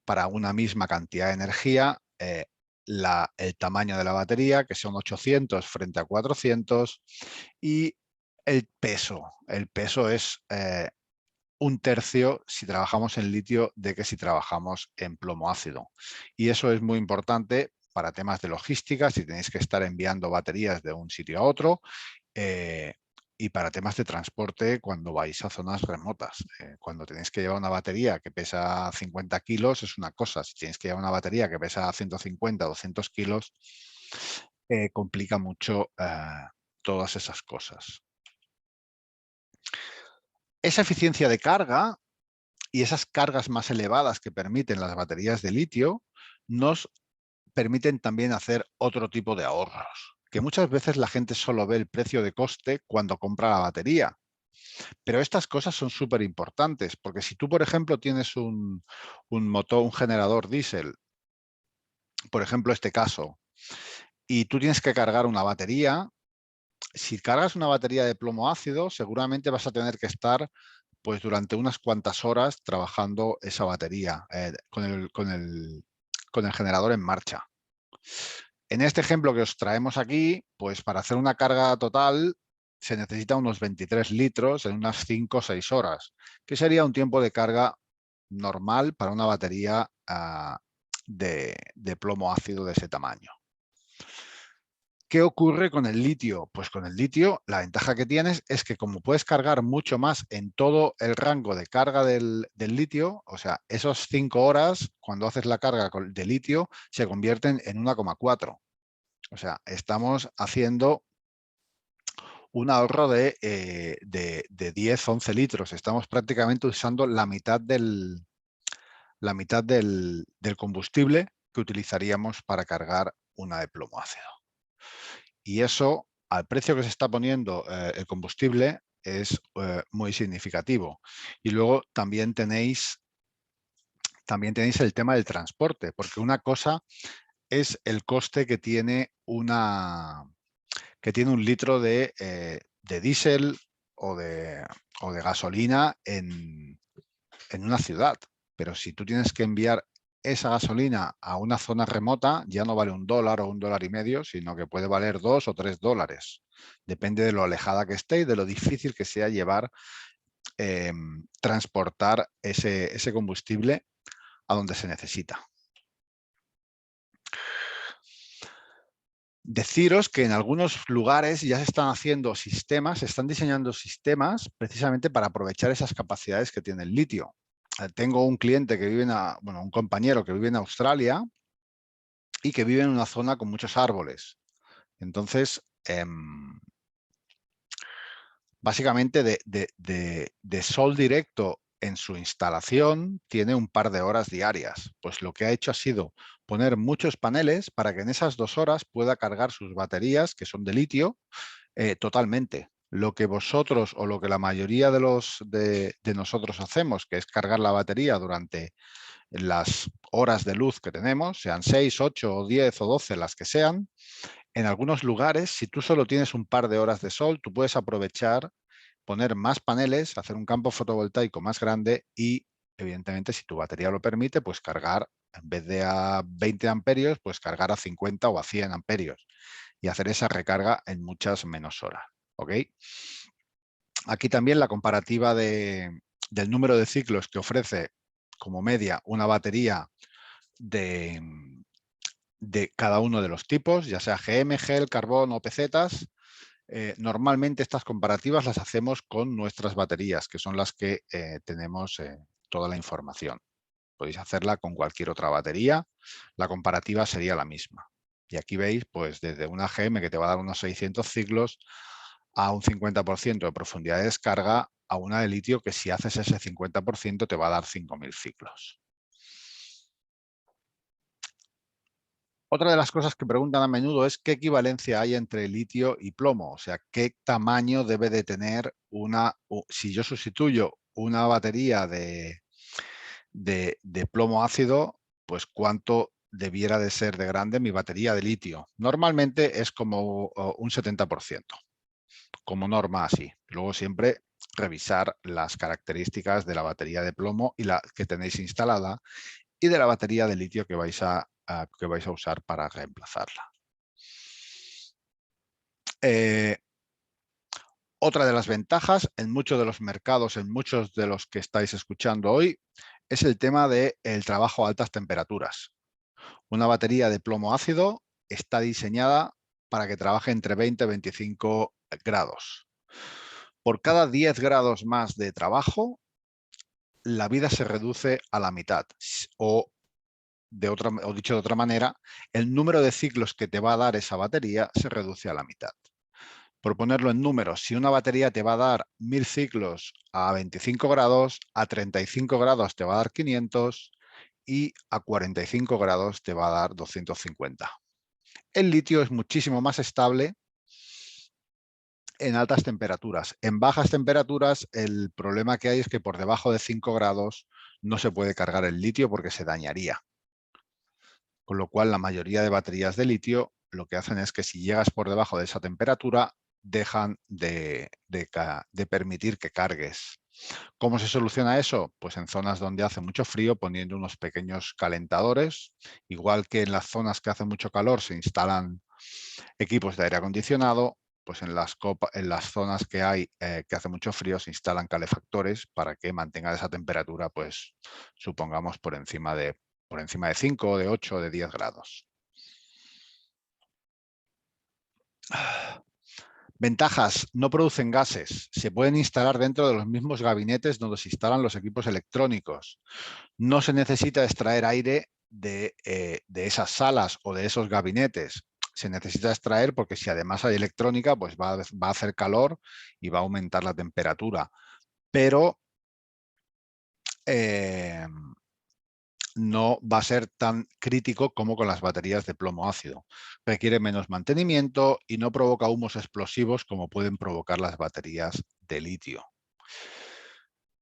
Para una misma cantidad de energía, el tamaño de la batería, que son 800 frente a 400, y el peso. El peso es un tercio si trabajamos en litio de que si trabajamos en plomo ácido. Y eso es muy importante para temas de logística, si tenéis que estar enviando baterías de un sitio a otro, y para temas de transporte cuando vais a zonas remotas. Cuando tenéis que llevar una batería que pesa 50 kilos es una cosa. Si tenéis que llevar una batería que pesa 150 o 200 kilos, complica mucho todas esas cosas. Esa eficiencia de carga y esas cargas más elevadas que permiten las baterías de litio nos permiten también hacer otro tipo de ahorros, que muchas veces la gente solo ve el precio de coste cuando compra la batería. Pero estas cosas son súper importantes, porque si tú, por ejemplo, tienes un motor, un generador diésel, por ejemplo, este caso, y tú tienes que cargar una batería, si cargas una batería de plomo ácido, seguramente vas a tener que estar pues durante unas cuantas horas trabajando esa batería con el generador en marcha. En este ejemplo que os traemos aquí, pues para hacer una carga total se necesita unos 23 litros en unas 5 o 6 horas, que sería un tiempo de carga normal para una batería de plomo ácido de ese tamaño. ¿Qué ocurre con el litio? Pues con el litio la ventaja que tienes es que como puedes cargar mucho más en todo el rango de carga del litio, o sea, esos 5 horas, cuando haces la carga de litio, se convierten en 1,4. O sea, estamos haciendo un ahorro de 10, 11 litros. Estamos prácticamente usando la mitad del combustible que utilizaríamos para cargar una de plomo ácido. Y eso, al precio que se está poniendo el combustible, es muy significativo. Y luego también tenéis el tema del transporte, porque una cosa es el coste que tiene un litro de diésel o de gasolina en una ciudad. Pero si tú tienes que enviar esa gasolina a una zona remota, ya no vale $1 o $1,50, sino que puede valer $2 o $3. Depende de lo alejada que esté y de lo difícil que sea transportar ese combustible a donde se necesita. Deciros que en algunos lugares ya se están haciendo sistemas, se están diseñando sistemas precisamente para aprovechar esas capacidades que tiene el litio. Tengo un cliente que vive un compañero que vive en Australia y que vive en una zona con muchos árboles. Entonces, básicamente de sol directo en su instalación tiene un par de horas diarias. Pues lo que ha hecho ha sido poner muchos paneles para que en esas 2 horas pueda cargar sus baterías, que son de litio, totalmente. Lo que vosotros o lo que la mayoría de nosotros hacemos, que es cargar la batería durante las horas de luz que tenemos, sean 6, 8 o 10 o 12 las que sean, en algunos lugares, si tú solo tienes un par de horas de sol, tú puedes aprovechar, poner más paneles, hacer un campo fotovoltaico más grande y, evidentemente, si tu batería lo permite, pues cargar, en vez de a 20 amperios, pues cargar a 50 o a 100 amperios y hacer esa recarga en muchas menos horas. ¿Ok? Aquí también la comparativa del número de ciclos que ofrece como media una batería de cada uno de los tipos, ya sea GM, gel, carbón o pesetas. Normalmente estas comparativas las hacemos con nuestras baterías, que son las que tenemos toda la información. Podéis hacerla con cualquier otra batería. La comparativa sería la misma. Y aquí veis, pues desde una GM que te va a dar unos 600 ciclos a un 50% de profundidad de descarga a una de litio que si haces ese 50% te va a dar 5.000 ciclos. Otra de las cosas que preguntan a menudo es qué equivalencia hay entre litio y plomo, o sea, qué tamaño debe de tener si yo sustituyo una batería de plomo ácido, pues cuánto debiera de ser de grande mi batería de litio. Normalmente es como un 70%, como norma así. Luego siempre revisar las características de la batería de plomo y la que tenéis instalada y de la batería de litio que vais a usar para reemplazarla. Otra de las ventajas en muchos de los mercados, en muchos de los que estáis escuchando hoy, es el tema del trabajo a altas temperaturas. Una batería de plomo ácido está diseñada para que trabaje entre 20 y 25 grados. Por cada 10 grados más de trabajo, la vida se reduce a la mitad. O dicho de otra manera, el número de ciclos que te va a dar esa batería se reduce a la mitad. Por ponerlo en números, si una batería te va a dar 1000 ciclos a 25 grados, a 35 grados te va a dar 500 y a 45 grados te va a dar 250. El litio es muchísimo más estable en altas temperaturas. En bajas temperaturas, el problema que hay es que por debajo de 5 grados no se puede cargar el litio porque se dañaría. Con lo cual, la mayoría de baterías de litio lo que hacen es que si llegas por debajo de esa temperatura, dejan de permitir que cargues. ¿Cómo se soluciona eso? Pues en zonas donde hace mucho frío, poniendo unos pequeños calentadores. Igual que en las zonas que hace mucho calor se instalan equipos de aire acondicionado, pues en las zonas que hay que hace mucho frío se instalan calefactores para que mantengan esa temperatura, pues supongamos por encima de 5, de 8, de 10 grados. Ventajas, no producen gases. Se pueden instalar dentro de los mismos gabinetes donde se instalan los equipos electrónicos. No se necesita extraer aire de esas salas o de esos gabinetes. Se necesita extraer porque si además hay electrónica, pues va a hacer calor y va a aumentar la temperatura. Pero no va a ser tan crítico como con las baterías de plomo ácido. Requiere menos mantenimiento y no provoca humos explosivos como pueden provocar las baterías de litio.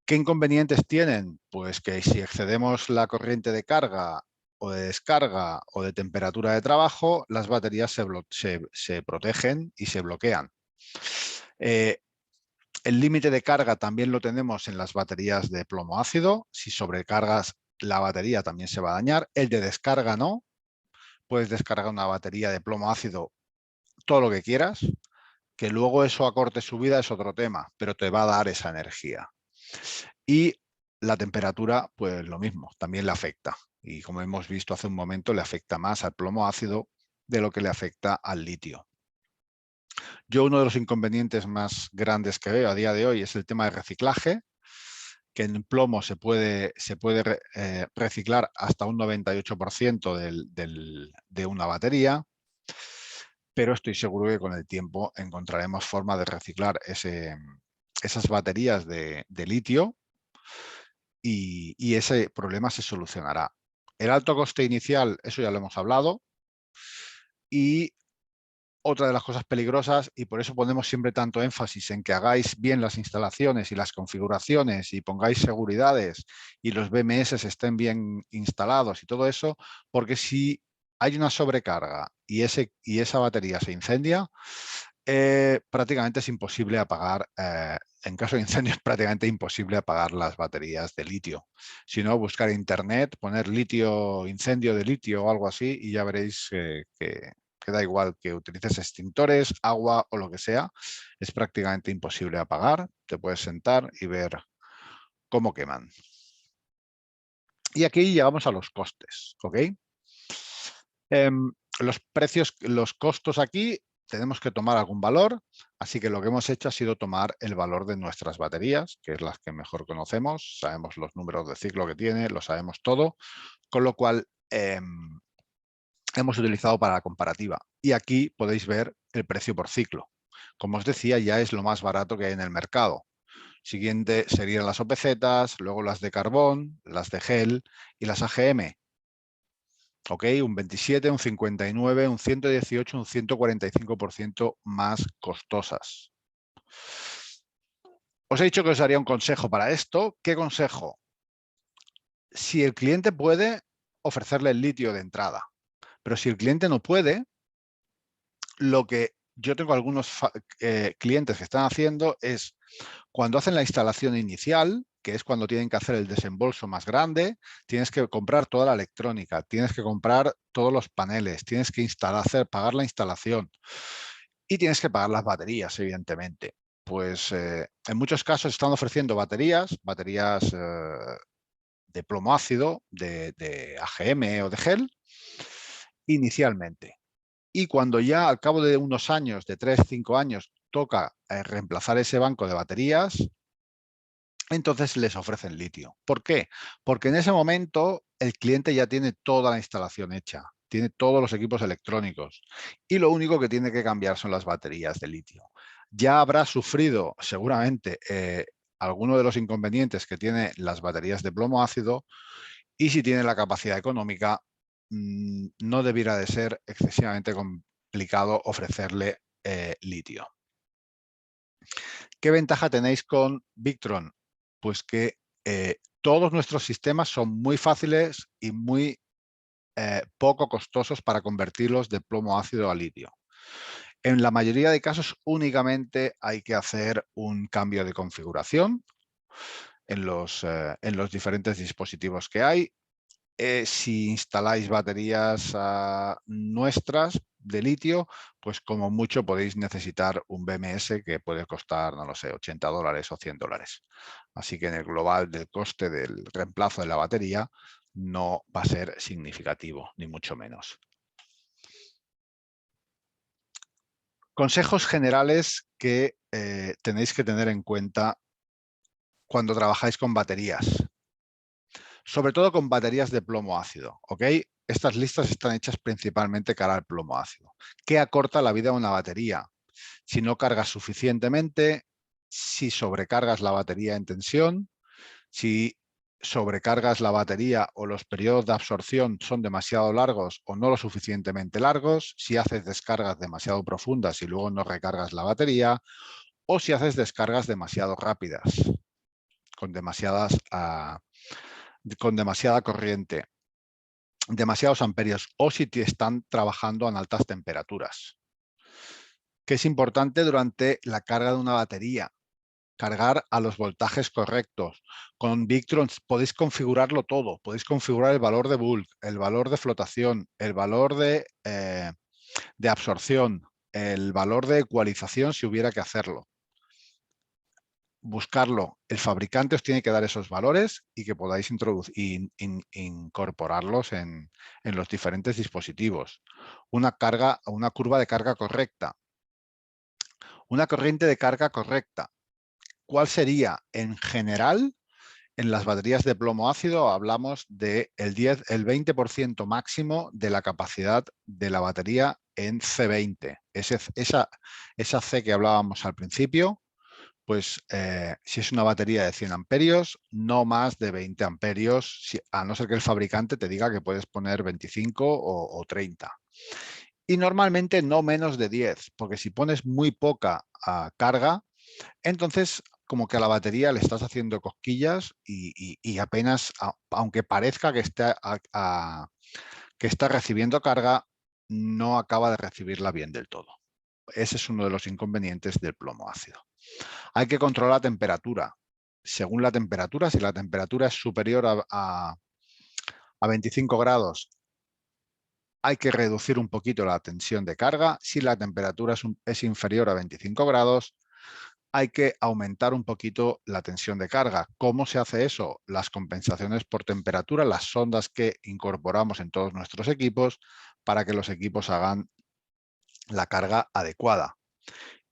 ¿Qué inconvenientes tienen? Pues que si excedemos la corriente de carga o de descarga o de temperatura de trabajo, las baterías se protegen y se bloquean. El límite de carga también lo tenemos en las baterías de plomo ácido. Si sobrecargas la batería también se va a dañar. El de descarga no. Puedes descargar una batería de plomo ácido todo lo que quieras, que luego eso acorte su vida es otro tema, pero te va a dar esa energía. Y la temperatura, pues lo mismo, también le afecta. Y como hemos visto hace un momento, le afecta más al plomo ácido de lo que le afecta al litio. Yo uno de los inconvenientes más grandes que veo a día de hoy es el tema de reciclaje, que en plomo se puede reciclar hasta un 98% de una batería, pero estoy seguro que con el tiempo encontraremos forma de reciclar esas baterías de litio y ese problema se solucionará. El alto coste inicial, eso ya lo hemos hablado, y otra de las cosas peligrosas, y por eso ponemos siempre tanto énfasis en que hagáis bien las instalaciones y las configuraciones y pongáis seguridades y los BMS estén bien instalados y todo eso, porque si hay una sobrecarga y esa batería se incendia, prácticamente es imposible apagar, en caso de incendio es prácticamente imposible apagar las baterías de litio. Si no, buscar en internet, poner litio, incendio de litio o algo así y ya veréis que da igual que utilices extintores, agua o lo que sea, es prácticamente imposible apagar. Te puedes sentar y ver cómo queman. Y aquí llegamos a los costes, ¿ok? Los precios, los costos aquí tenemos que tomar algún valor, así que lo que hemos hecho ha sido tomar el valor de nuestras baterías, que es las que mejor conocemos, sabemos los números de ciclo que tiene, lo sabemos todo, con lo cual hemos utilizado para la comparativa. Y aquí podéis ver el precio por ciclo. Como os decía, ya es lo más barato que hay en el mercado. Siguiente serían las OPZ, luego las de carbón, las de gel y las AGM. ¿Ok? Un 27, un 59, un 118, un 145% más costosas. Os he dicho que os daría un consejo para esto. ¿Qué consejo? Si el cliente puede, ofrecerle el litio de entrada. Pero si el cliente no puede, lo que yo tengo algunos clientes que están haciendo es, cuando hacen la instalación inicial, que es cuando tienen que hacer el desembolso más grande, tienes que comprar toda la electrónica, tienes que comprar todos los paneles, tienes que pagar la instalación y tienes que pagar las baterías, evidentemente. Pues en muchos casos están ofreciendo baterías de plomo ácido, de AGM o de gel, inicialmente. Y cuando ya al cabo de unos años, de 3, 5 años, toca reemplazar ese banco de baterías, entonces les ofrecen litio. ¿Por qué? Porque en ese momento el cliente ya tiene toda la instalación hecha, tiene todos los equipos electrónicos y lo único que tiene que cambiar son las baterías de litio. Ya habrá sufrido seguramente alguno de los inconvenientes que tiene las baterías de plomo ácido y si tiene la capacidad económica, no debiera de ser excesivamente complicado ofrecerle litio. ¿Qué ventaja tenéis con Victron? Pues que todos nuestros sistemas son muy fáciles y muy poco costosos para convertirlos de plomo ácido a litio. En la mayoría de casos únicamente hay que hacer un cambio de configuración en los diferentes dispositivos que hay. Si instaláis baterías nuestras de litio, pues como mucho podéis necesitar un BMS que puede costar, no lo sé, $80 o $100. Así que en el global del coste del reemplazo de la batería no va a ser significativo, ni mucho menos. Consejos generales que tenéis que tener en cuenta cuando trabajáis con baterías. Sobre todo con baterías de plomo ácido, ¿ok? Estas listas están hechas principalmente cara al plomo ácido. ¿Qué acorta la vida de una batería? Si no cargas suficientemente, si sobrecargas la batería en tensión, si sobrecargas la batería o los periodos de absorción son demasiado largos o no lo suficientemente largos, si haces descargas demasiado profundas y luego no recargas la batería, o si haces descargas demasiado rápidas, con demasiada corriente, demasiados amperios, o si te están trabajando en altas temperaturas. Que es importante durante la carga de una batería, cargar a los voltajes correctos. Con Victron podéis configurarlo todo, podéis configurar el valor de bulk, el valor de flotación, el valor de absorción, el valor de ecualización si hubiera que hacerlo. Buscarlo, el fabricante os tiene que dar esos valores y que podáis incorporarlos en los diferentes dispositivos. Una curva de carga correcta. Una corriente de carga correcta. ¿Cuál sería? En general, en las baterías de plomo ácido hablamos del el 20% máximo de la capacidad de la batería en C20. Esa C que hablábamos al principio, pues si es una batería de 100 amperios, no más de 20 amperios, a no ser que el fabricante te diga que puedes poner 25 o 30. Y normalmente no menos de 10, porque si pones muy poca carga, entonces como que a la batería le estás haciendo cosquillas y apenas, aunque parezca que está recibiendo carga, no acaba de recibirla bien del todo. Ese es uno de los inconvenientes del plomo ácido. Hay que controlar la temperatura. Según la temperatura, si la temperatura es superior a 25 grados, hay que reducir un poquito la tensión de carga. Si la temperatura es inferior a 25 grados, hay que aumentar un poquito la tensión de carga. ¿Cómo se hace eso? Las compensaciones por temperatura, las sondas que incorporamos en todos nuestros equipos para que los equipos hagan la carga adecuada.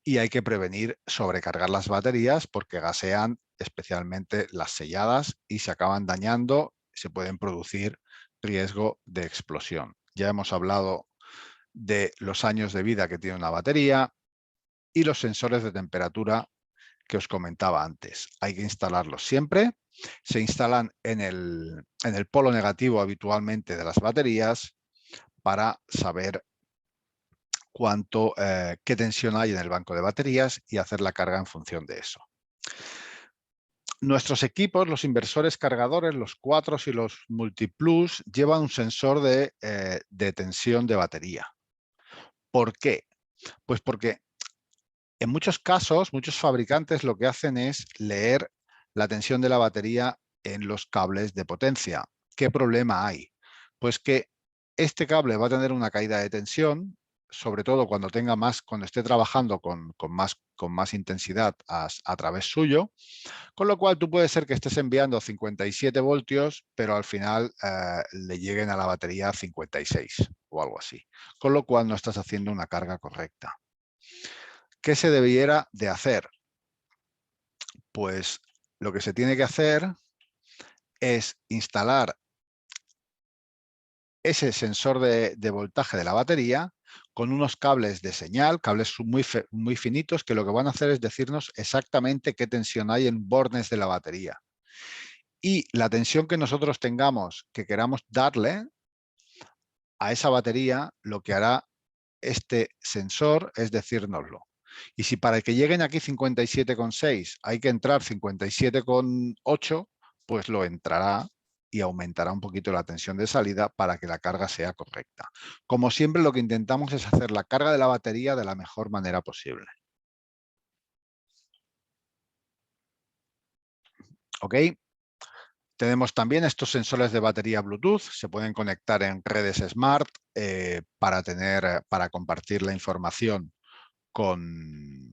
Y hay que prevenir sobrecargar las baterías porque gasean, especialmente las selladas, y se acaban dañando, se pueden producir riesgo de explosión. Ya hemos hablado de los años de vida que tiene una batería y los sensores de temperatura que os comentaba antes. Hay que instalarlos siempre. Se instalan en el polo negativo habitualmente de las baterías para saber qué tensión hay en el banco de baterías y hacer la carga en función de eso. Nuestros equipos, los inversores cargadores, los Quattros y los Multiplus, llevan un sensor de tensión de batería. ¿Por qué? Pues porque en muchos casos, muchos fabricantes lo que hacen es leer la tensión de la batería en los cables de potencia. ¿Qué problema hay? Pues que este cable va a tener una caída de tensión, sobre todo cuando esté trabajando con más intensidad a través suyo, con lo cual tú puede ser que estés enviando 57 voltios, pero al final le lleguen a la batería 56 o algo así, con lo cual no estás haciendo una carga correcta. ¿Qué se debiera de hacer? Pues lo que se tiene que hacer es instalar ese sensor de voltaje de la batería con unos cables de señal, cables muy finitos, que lo que van a hacer es decirnos exactamente qué tensión hay en bornes de la batería. Y la tensión que nosotros que queramos darle a esa batería, lo que hará este sensor es decírnoslo. Y si para que lleguen aquí 57,6 hay que entrar 57,8, pues lo entrará y aumentará un poquito la tensión de salida para que la carga sea correcta. Como siempre, lo que intentamos es hacer la carga de la batería de la mejor manera posible. ¿Ok? Tenemos también estos sensores de batería Bluetooth, se pueden conectar en redes Smart para compartir la información con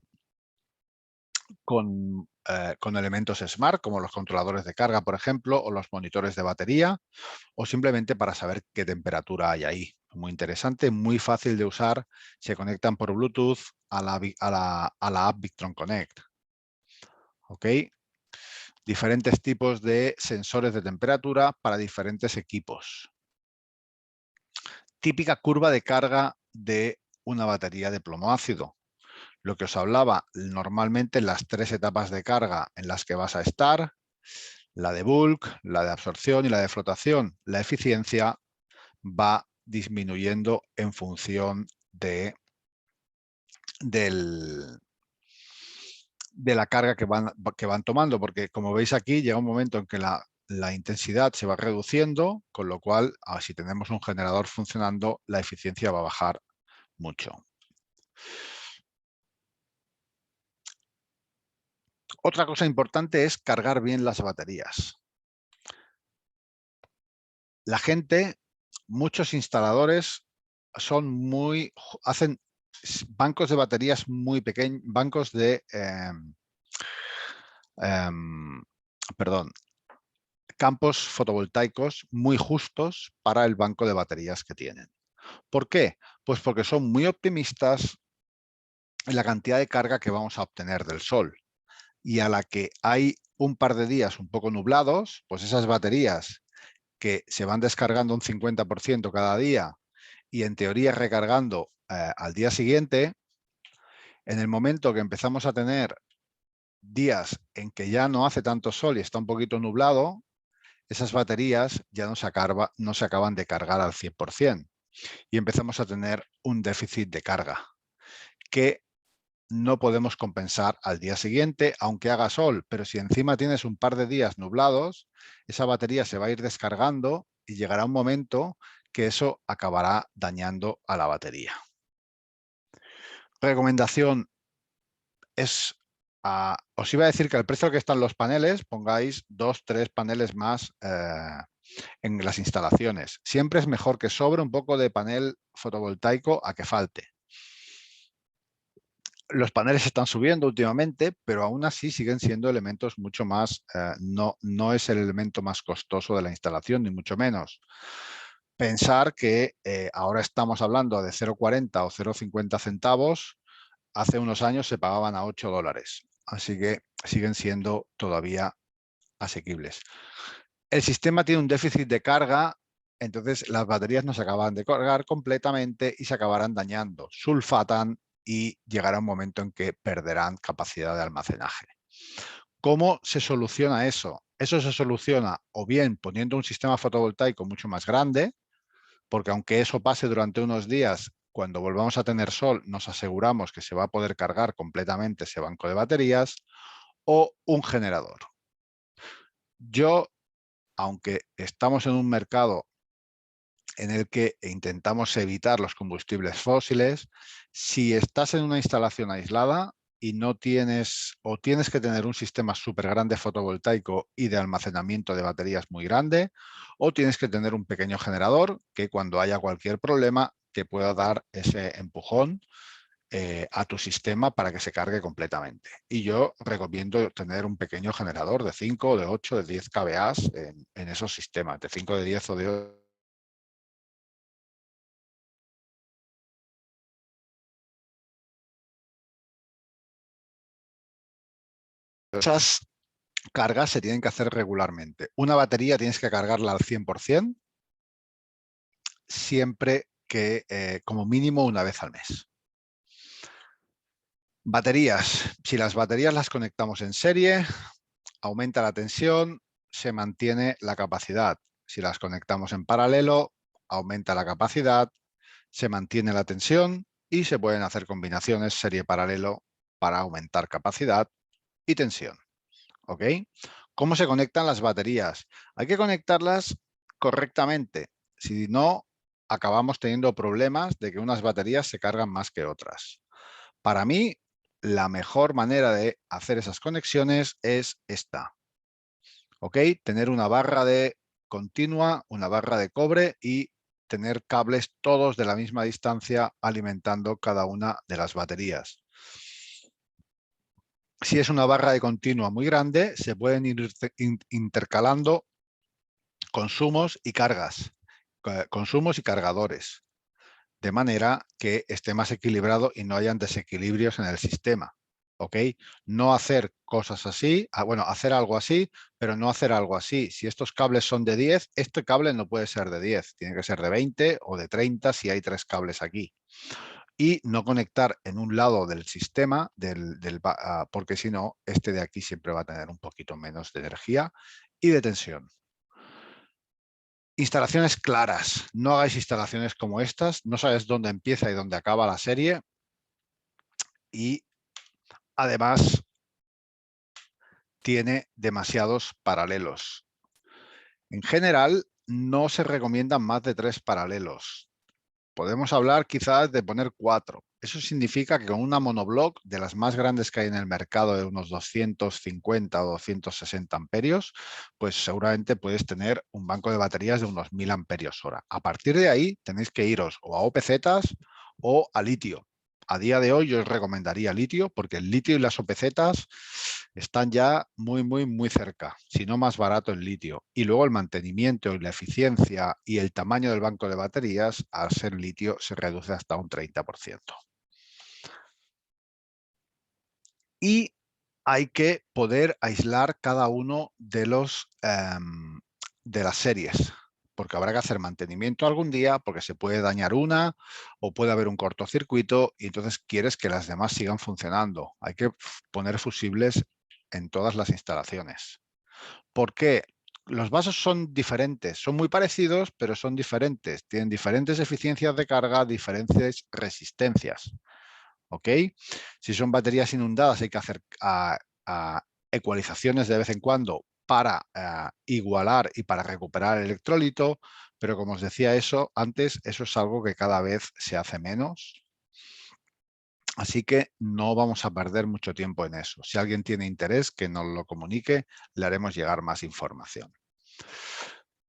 elementos Smart, como los controladores de carga, por ejemplo, o los monitores de batería, o simplemente para saber qué temperatura hay ahí. Muy interesante, muy fácil de usar. Se conectan por Bluetooth a la app Victron Connect. ¿Ok? Diferentes tipos de sensores de temperatura para diferentes equipos. Típica curva de carga de una batería de plomo ácido. Lo que os hablaba, normalmente las 3 etapas de carga en las que vas a estar, la de bulk, la de absorción y la de flotación. La eficiencia va disminuyendo en función de la carga que van tomando, porque como veis aquí llega un momento en que la intensidad se va reduciendo, con lo cual si tenemos un generador funcionando, la eficiencia va a bajar mucho. Otra cosa importante es cargar bien las baterías. La gente, muchos instaladores hacen bancos de baterías muy pequeños, bancos de campos fotovoltaicos muy justos para el banco de baterías que tienen. ¿Por qué? Pues porque son muy optimistas en la cantidad de carga que vamos a obtener del sol. Y a la que hay un par de días un poco nublados, pues esas baterías que se van descargando un 50% cada día y en teoría recargando al día siguiente, en el momento que empezamos a tener días en que ya no hace tanto sol y está un poquito nublado, esas baterías ya no se acaban de cargar al 100% y empezamos a tener un déficit de carga que no podemos compensar al día siguiente, aunque haga sol, pero si encima tienes un par de días nublados, esa batería se va a ir descargando y llegará un momento que eso acabará dañando a la batería. Recomendación es, os iba a decir que al precio al que están los paneles, pongáis 2 o 3 paneles más en las instalaciones. Siempre es mejor que sobre un poco de panel fotovoltaico a que falte. Los paneles están subiendo últimamente, pero aún así siguen siendo elementos mucho más, no es el elemento más costoso de la instalación, ni mucho menos. pensar que ahora estamos hablando de 0,40 o 0,50 centavos. Hace unos años se pagaban a $8. Así que siguen siendo todavía asequibles. El sistema tiene un déficit de carga, entonces las baterías no se acaban de cargar completamente y se acabarán dañando, sulfatan y llegará un momento en que perderán capacidad de almacenaje. ¿Cómo se soluciona eso? Eso se soluciona o bien poniendo un sistema fotovoltaico mucho más grande, porque aunque eso pase durante unos días, cuando volvamos a tener sol nos aseguramos que se va a poder cargar completamente ese banco de baterías, o un generador. Yo, aunque estamos en un mercado en el que intentamos evitar los combustibles fósiles, si estás en una instalación aislada y no tienes o tienes que tener un sistema súper grande fotovoltaico y de almacenamiento de baterías muy grande, o tienes que tener un pequeño generador que cuando haya cualquier problema te pueda dar ese empujón a tu sistema para que se cargue completamente. Y yo recomiendo tener un pequeño generador de 5, de 8, de 10 kVA en esos sistemas, de 5, de 10 o de 8. Esas cargas se tienen que hacer regularmente. Una batería tienes que cargarla al 100%, siempre que, como mínimo, una vez al mes. Baterías. Si las baterías las conectamos en serie, aumenta la tensión, se mantiene la capacidad. Si las conectamos en paralelo, aumenta la capacidad, se mantiene la tensión y se pueden hacer combinaciones serie-paralelo para aumentar capacidad y tensión. ¿Ok? ¿Cómo se conectan las baterías? Hay que conectarlas correctamente. Si no, acabamos teniendo problemas de que unas baterías se cargan más que otras. Para mí, la mejor manera de hacer esas conexiones es esta. ¿Ok? Tener una barra de continua, una barra de cobre y tener cables todos de la misma distancia alimentando cada una de las baterías. Si es una barra de continua muy grande, se pueden ir intercalando consumos y cargas, consumos y cargadores, de manera que esté más equilibrado y no hayan desequilibrios en el sistema. ¿Ok? No hacer cosas así, bueno, hacer algo así, pero no hacer algo así. Si estos cables son de 10, este cable no puede ser de 10, tiene que ser de 20 o de 30 si hay 3 cables aquí. Y no conectar en un lado del sistema, porque si no, este de aquí siempre va a tener un poquito menos de energía y de tensión. Instalaciones claras. No hagáis instalaciones como estas. No sabes dónde empieza y dónde acaba la serie. Y además tiene demasiados paralelos. En general, no se recomiendan más de 3 paralelos. Podemos hablar quizás de poner 4. Eso significa que con una monoblock de las más grandes que hay en el mercado, de unos 250 o 260 amperios, pues seguramente puedes tener un banco de baterías de unos 1000 amperios hora. A partir de ahí tenéis que iros o a OPZs o a litio. A día de hoy yo os recomendaría litio, porque el litio y las OPZs están ya muy cerca, si no más barato el litio. Y luego el mantenimiento y la eficiencia y el tamaño del banco de baterías, al ser litio, se reduce hasta un 30%. Y hay que poder aislar cada uno de de las series, porque habrá que hacer mantenimiento algún día, porque se puede dañar una o puede haber un cortocircuito y entonces quieres que las demás sigan funcionando. Hay que poner fusibles en todas las instalaciones. ¿Por qué? Los vasos son diferentes, son muy parecidos, pero son diferentes. Tienen diferentes eficiencias de carga, diferentes resistencias. ¿Ok? Si son baterías inundadas hay que hacer ecualizaciones de vez en cuando para igualar y para recuperar el electrolito, pero como os decía eso antes, eso es algo que cada vez se hace menos. Así que no vamos a perder mucho tiempo en eso. Si alguien tiene interés, que nos lo comunique, le haremos llegar más información.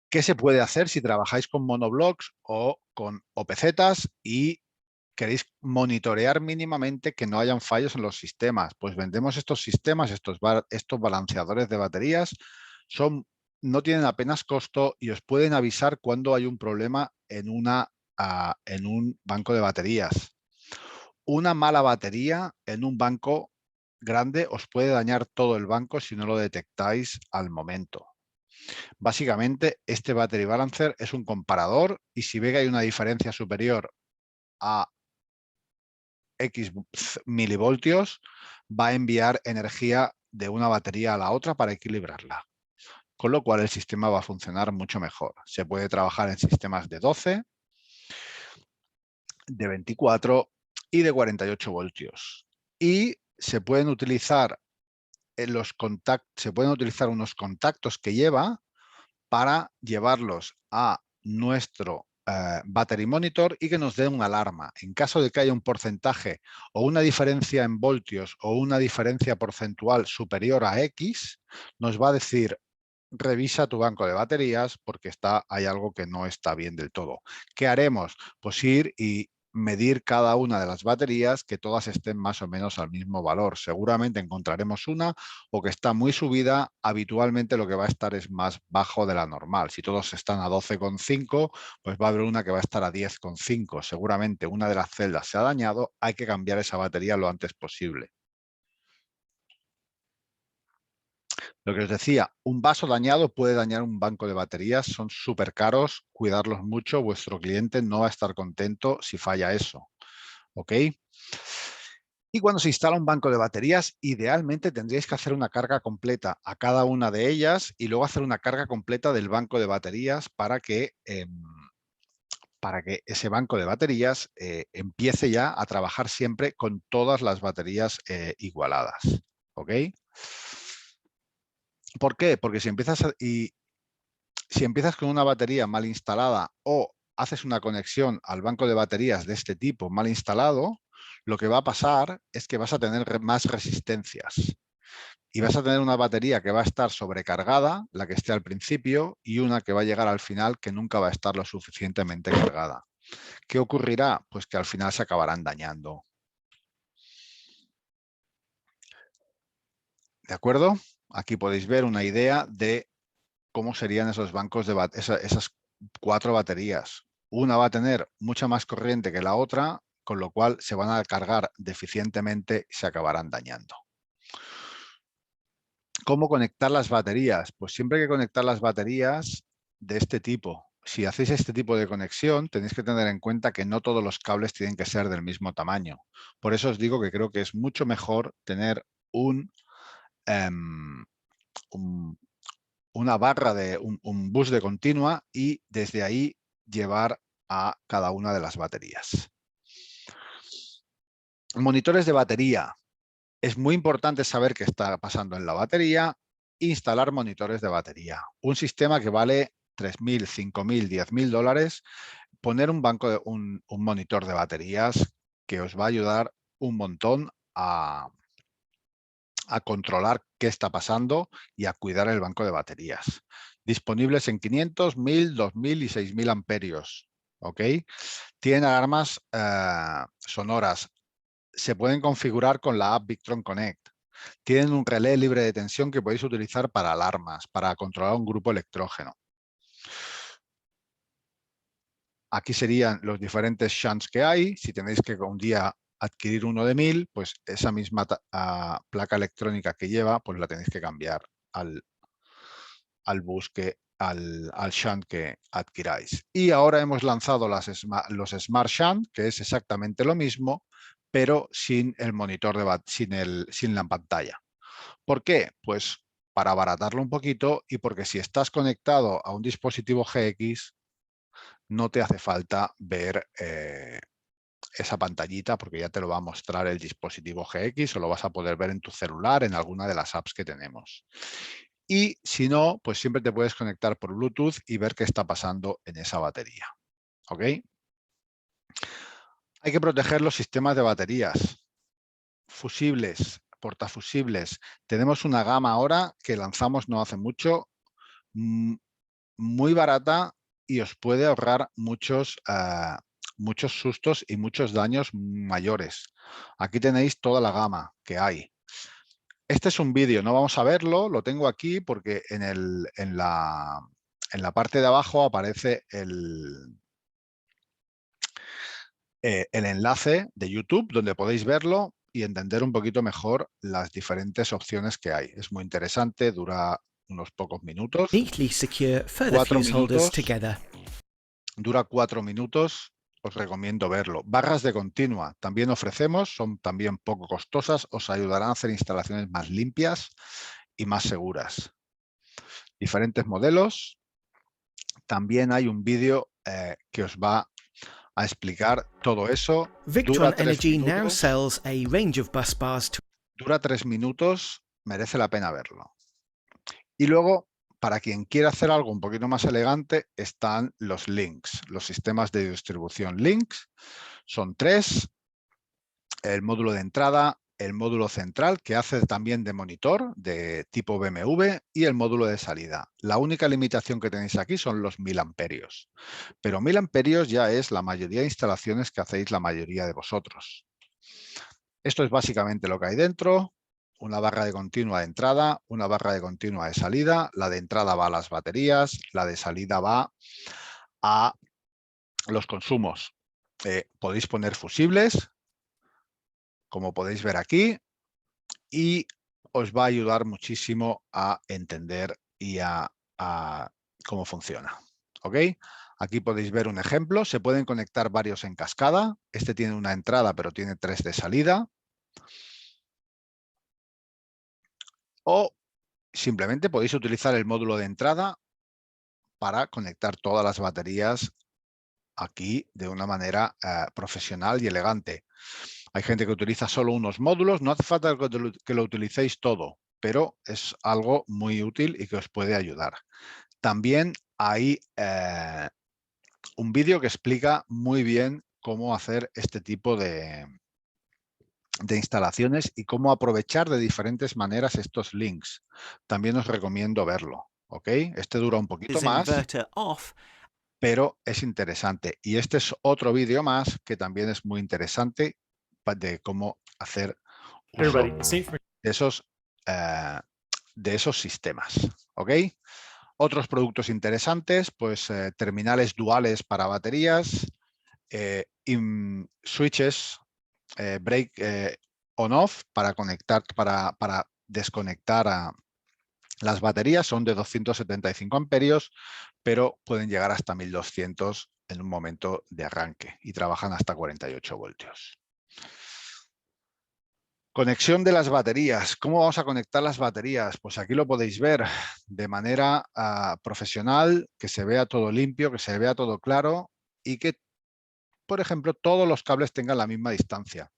¿Qué se puede hacer si trabajáis con monoblocks o con OPZs y queréis monitorear mínimamente que no hayan fallos en los sistemas? Pues vendemos estos sistemas, estos balanceadores de baterías. Son no tienen apenas costo y os pueden avisar cuando hay un problema en un banco de baterías. Una mala batería en un banco grande os puede dañar todo el banco si no lo detectáis al momento. Básicamente, este Battery Balancer es un comparador y si ve que hay una diferencia superior a X milivoltios, va a enviar energía de una batería a la otra para equilibrarla. Con lo cual el sistema va a funcionar mucho mejor. Se puede trabajar en sistemas de 12, de 24 y de 48 voltios. Y se pueden utilizar unos contactos que lleva para llevarlos a nuestro battery monitor y que nos dé una alarma. En caso de que haya un porcentaje o una diferencia en voltios o una diferencia porcentual superior a X, nos va a decir: revisa tu banco de baterías porque hay algo que no está bien del todo. ¿Qué haremos? Pues ir y medir cada una de las baterías, que todas estén más o menos al mismo valor. Seguramente encontraremos una o que está muy subida. Habitualmente lo que va a estar es más bajo de la normal. Si todos están a 12,5, pues va a haber una que va a estar a 10,5. Seguramente una de las celdas se ha dañado, hay que cambiar esa batería lo antes posible. Lo que os decía, un vaso dañado puede dañar un banco de baterías, son súper caros, cuidarlos mucho, vuestro cliente no va a estar contento si falla eso, ¿ok? Y cuando se instala un banco de baterías, idealmente tendríais que hacer una carga completa a cada una de ellas y luego hacer una carga completa del banco de baterías para que ese banco de baterías empiece ya a trabajar siempre con todas las baterías igualadas, ¿ok? ¿Por qué? Porque si empiezas con una batería mal instalada o haces una conexión al banco de baterías de este tipo mal instalado, lo que va a pasar es que vas a tener más resistencias y vas a tener una batería que va a estar sobrecargada, la que esté al principio, y una que va a llegar al final que nunca va a estar lo suficientemente cargada. ¿Qué ocurrirá? Pues que al final se acabarán dañando. ¿De acuerdo? Aquí podéis ver una idea de cómo serían esos bancos de esas 4 baterías. Una va a tener mucha más corriente que la otra, con lo cual se van a cargar deficientemente y se acabarán dañando. ¿Cómo conectar las baterías? Pues siempre hay que conectar las baterías de este tipo. Si hacéis este tipo de conexión, tenéis que tener en cuenta que no todos los cables tienen que ser del mismo tamaño. Por eso os digo que creo que es mucho mejor tener una barra de un bus de continua y desde ahí llevar a cada una de las baterías. Monitores de batería. Es muy importante saber qué está pasando en la batería. Instalar monitores de batería. Un sistema que vale 3.000, 5.000, 10.000 dólares. Poner un monitor de baterías que os va a ayudar un montón a controlar qué está pasando y a cuidar el banco de baterías. Disponibles en 500, 1000, 2000 y 6000 amperios. ¿Ok? Tienen alarmas sonoras. Se pueden configurar con la app Victron Connect. Tienen un relé libre de tensión que podéis utilizar para alarmas, para controlar un grupo electrógeno. Aquí serían los diferentes shunts que hay. Si tenéis que un día adquirir uno de 1000, pues esa misma placa electrónica que lleva, pues la tenéis que cambiar al shunt que adquiráis. Y ahora hemos lanzado los Smart Shunt, que es exactamente lo mismo, pero sin el monitor sin la pantalla. ¿Por qué? Pues para abaratarlo un poquito y porque si estás conectado a un dispositivo GX, no te hace falta ver esa pantallita porque ya te lo va a mostrar el dispositivo GX o lo vas a poder ver en tu celular, en alguna de las apps que tenemos. Y si no, pues siempre te puedes conectar por Bluetooth y ver qué está pasando en esa batería. ¿Ok? Hay que proteger los sistemas de baterías. Fusibles, portafusibles. Tenemos una gama ahora que lanzamos no hace mucho, muy barata y os puede ahorrar muchos sustos y muchos daños mayores. Aquí tenéis toda la gama que hay. Este es un vídeo, no vamos a verlo, lo tengo aquí porque en la parte de abajo aparece el enlace de YouTube donde podéis verlo y entender un poquito mejor las diferentes opciones que hay. Es muy interesante, dura unos pocos minutos. Neatly secure further 4 fuse holders minutos. together. Dura 4 minutos. Os recomiendo verlo. Barras de continua también ofrecemos, son también poco costosas, os ayudarán a hacer instalaciones más limpias y más seguras. Diferentes modelos. También hay un vídeo que os va a explicar todo eso. Victron Energy now sells a range of bus bars to... Dura 3 minutos, merece la pena verlo. Y luego, para quien quiera hacer algo un poquito más elegante, están los links, los sistemas de distribución links. Son 3, el módulo de entrada, el módulo central, que hace también de monitor de tipo BMW, y el módulo de salida. La única limitación que tenéis aquí son los 1000 amperios. Pero 1000 amperios ya es la mayoría de instalaciones que hacéis la mayoría de vosotros. Esto es básicamente lo que hay dentro. Una barra de continua de entrada, una barra de continua de salida. La de entrada va a las baterías, la de salida va a los consumos. Podéis poner fusibles, como podéis ver aquí, y os va a ayudar muchísimo a entender y a cómo funciona. ¿Ok? Aquí podéis ver un ejemplo. Se pueden conectar varios en cascada. Este tiene una entrada, pero tiene 3 de salida. O simplemente podéis utilizar el módulo de entrada para conectar todas las baterías aquí de una manera profesional y elegante. Hay gente que utiliza solo unos módulos, no hace falta que lo utilicéis todo, pero es algo muy útil y que os puede ayudar. También hay un vídeo que explica muy bien cómo hacer este tipo de instalaciones y cómo aprovechar de diferentes maneras estos links. También os recomiendo verlo. ¿Ok? Este dura un poquito más, pero es interesante. Y este es otro vídeo más que también es muy interesante de cómo hacer uso de esos sistemas. ¿Ok? Otros productos interesantes, pues terminales duales para baterías, switches break on-off para conectar, para desconectar a las baterías. Son de 275 amperios, pero pueden llegar hasta 1200 en un momento de arranque y trabajan hasta 48 voltios. Conexión de las baterías. ¿Cómo vamos a conectar las baterías? Pues aquí lo podéis ver de manera profesional, que se vea todo limpio, que se vea todo claro y que, por ejemplo, todos los cables tengan la misma distancia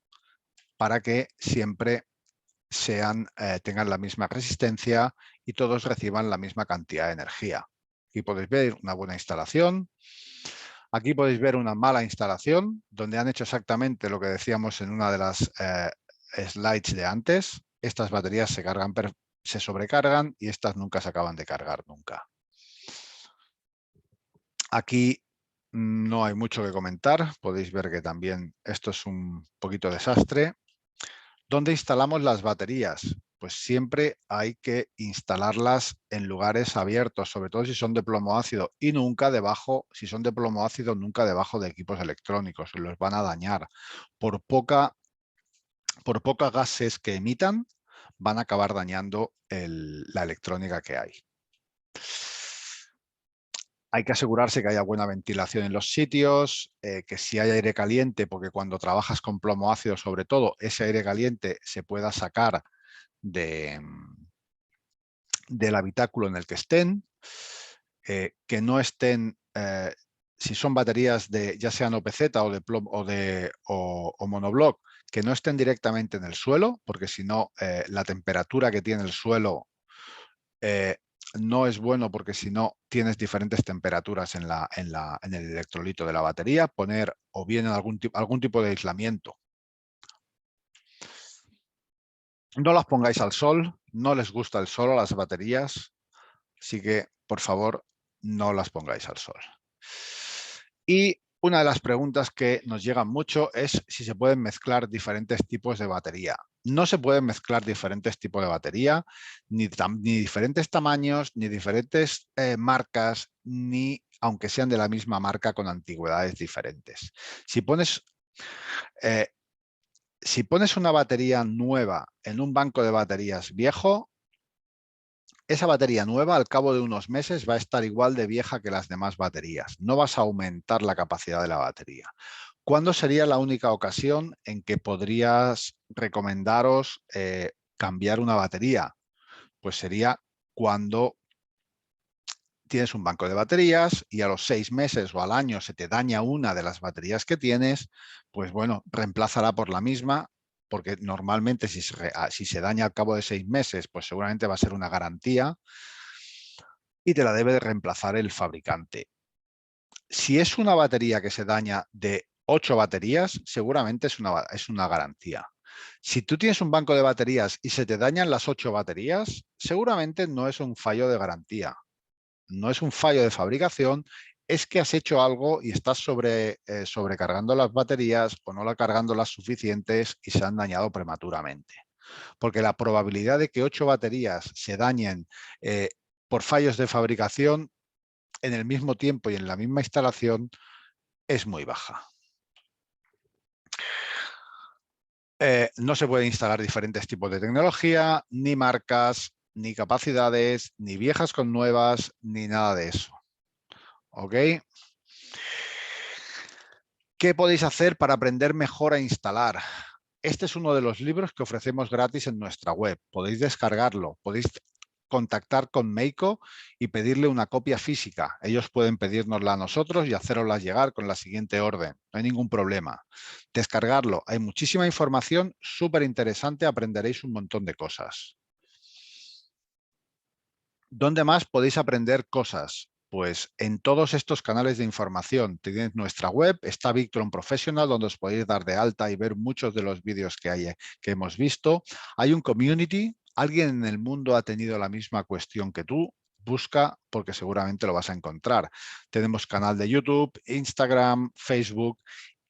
para que siempre tengan la misma resistencia y todos reciban la misma cantidad de energía. Aquí podéis ver una buena instalación. Aquí podéis ver una mala instalación, donde han hecho exactamente lo que decíamos en una de las slides de antes. Estas baterías se sobrecargan y estas nunca se acaban de cargar nunca. Aquí no hay mucho que comentar. Podéis ver que también esto es un poquito desastre. ¿Dónde instalamos las baterías? Pues siempre hay que instalarlas en lugares abiertos, sobre todo si son de plomo ácido, y nunca debajo, si son de plomo ácido, nunca debajo de equipos electrónicos, los van a dañar. Por poca gases que emitan, van a acabar dañando la electrónica que hay. Hay que asegurarse que haya buena ventilación en los sitios, que si hay aire caliente, porque cuando trabajas con plomo ácido, sobre todo, ese aire caliente se pueda sacar del habitáculo en el que estén, que no estén, si son baterías ya sean OPZ o de plomo o monobloc, que no estén directamente en el suelo, porque si no, la temperatura que tiene el suelo no es bueno, porque si no tienes diferentes temperaturas en el electrolito de la batería. Poner o bien algún tipo de aislamiento. No las pongáis al sol, no les gusta el sol a las baterías, así que por favor no las pongáis al sol. Y una de las preguntas que nos llegan mucho es si se pueden mezclar diferentes tipos de batería. No se pueden mezclar diferentes tipos de batería, ni diferentes tamaños, ni diferentes marcas, ni aunque sean de la misma marca con antigüedades diferentes. Si pones una batería nueva en un banco de baterías viejo, esa batería nueva al cabo de unos meses va a estar igual de vieja que las demás baterías. No vas a aumentar la capacidad de la batería. ¿Cuándo sería la única ocasión en que podrías recomendaros cambiar una batería? Pues sería cuando tienes un banco de baterías y a los 6 meses o al año se te daña una de las baterías que tienes, pues bueno, reemplázala por la misma, porque normalmente si se daña al cabo de 6 meses, pues seguramente va a ser una garantía y te la debe de reemplazar el fabricante. Si es una batería que se daña de 8 baterías, seguramente es una garantía. Si tú tienes un banco de baterías y se te dañan las 8 baterías, seguramente no es un fallo de garantía. No es un fallo de fabricación, es que has hecho algo y estás sobrecargando las baterías o no cargando las suficientes y se han dañado prematuramente. Porque la probabilidad de que 8 baterías se dañen por fallos de fabricación en el mismo tiempo y en la misma instalación es muy baja. No se puede instalar diferentes tipos de tecnología, ni marcas, ni capacidades, ni viejas con nuevas, ni nada de eso. ¿Ok? ¿Qué podéis hacer para aprender mejor a instalar? Este es uno de los libros que ofrecemos gratis en nuestra web. Podéis descargarlo, podéis contactar con Meiko y pedirle una copia física. Ellos pueden pedírnosla a nosotros y hacerosla llegar con la siguiente orden. No hay ningún problema. Descargarlo. Hay muchísima información súper interesante. Aprenderéis un montón de cosas. ¿Dónde más podéis aprender cosas? Pues en todos estos canales de información. Tenéis nuestra web, está Victron Professional, donde os podéis dar de alta y ver muchos de los vídeos que hemos visto. Hay un community, alguien en el mundo ha tenido la misma cuestión que tú, busca porque seguramente lo vas a encontrar. Tenemos canal de YouTube, Instagram, Facebook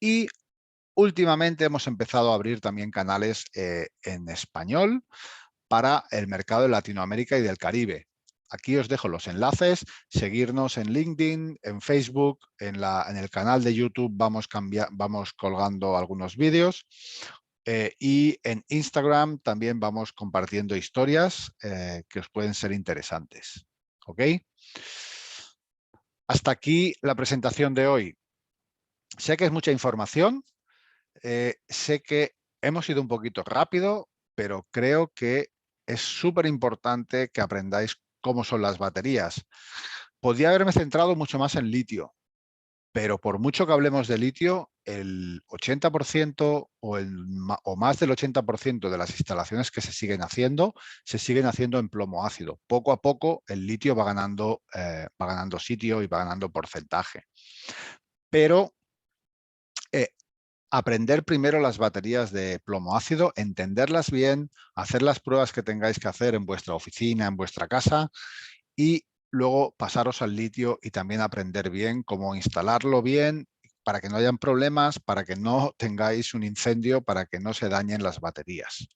y últimamente hemos empezado a abrir también canales en español para el mercado de Latinoamérica y del Caribe. Aquí os dejo los enlaces, seguirnos en LinkedIn, en Facebook, en el canal de YouTube vamos colgando algunos vídeos y en Instagram también vamos compartiendo historias que os pueden ser interesantes. ¿Ok? Hasta aquí la presentación de hoy. Sé que es mucha información, sé que hemos ido un poquito rápido, pero creo que es súper importante que aprendáis cómo son las baterías. Podría haberme centrado mucho más en litio, pero por mucho que hablemos de litio, el 80% o más del 80% de las instalaciones que se siguen haciendo en plomo ácido. Poco a poco el litio va ganando sitio y va ganando porcentaje. Pero aprender primero las baterías de plomo ácido, entenderlas bien, hacer las pruebas que tengáis que hacer en vuestra oficina, en vuestra casa y luego pasaros al litio y también aprender bien cómo instalarlo bien para que no hayan problemas, para que no tengáis un incendio, para que no se dañen las baterías.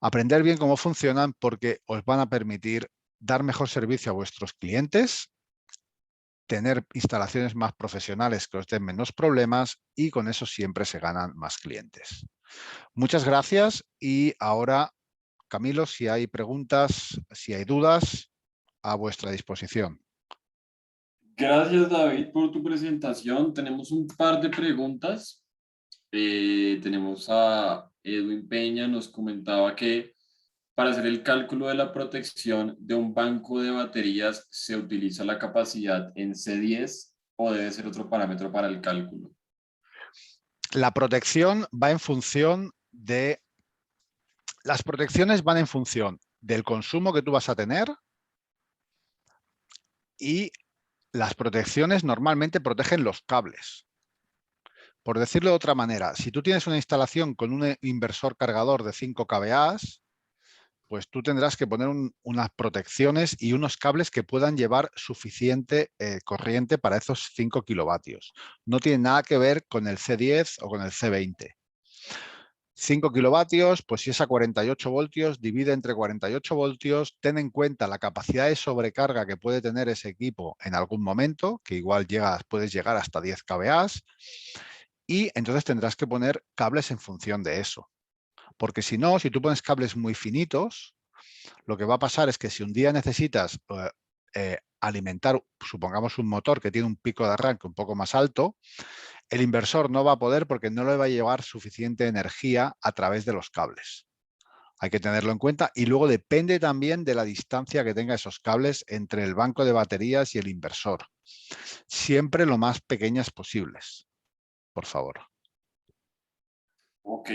Aprender bien cómo funcionan porque os van a permitir dar mejor servicio a vuestros clientes, tener instalaciones más profesionales que os den menos problemas y con eso siempre se ganan más clientes. Muchas gracias y ahora, Camilo, si hay preguntas, si hay dudas, a vuestra disposición. Gracias, David, por tu presentación. Tenemos un par de preguntas. Tenemos a Edwin Peña, nos comentaba que para hacer el cálculo de la protección de un banco de baterías, ¿se utiliza la capacidad en C10 o debe ser otro parámetro para el cálculo? La protección va en función de... Las protecciones van en función del consumo que tú vas a tener y las protecciones normalmente protegen los cables. Por decirlo de otra manera, si tú tienes una instalación con un inversor cargador de 5 kVA, pues tú tendrás que poner unas protecciones y unos cables que puedan llevar suficiente corriente para esos 5 kilovatios. No tiene nada que ver con el C10 o con el C20. 5 kilovatios, pues si es a 48 voltios, divide entre 48 voltios, ten en cuenta la capacidad de sobrecarga que puede tener ese equipo en algún momento, que igual puedes llegar hasta 10 kVA, y entonces tendrás que poner cables en función de eso. Porque si no, si tú pones cables muy finitos, lo que va a pasar es que si un día necesitas alimentar, supongamos, un motor que tiene un pico de arranque un poco más alto, el inversor no va a poder porque no le va a llevar suficiente energía a través de los cables. Hay que tenerlo en cuenta y luego depende también de la distancia que tenga esos cables entre el banco de baterías y el inversor. Siempre lo más pequeñas posibles, por favor. Ok,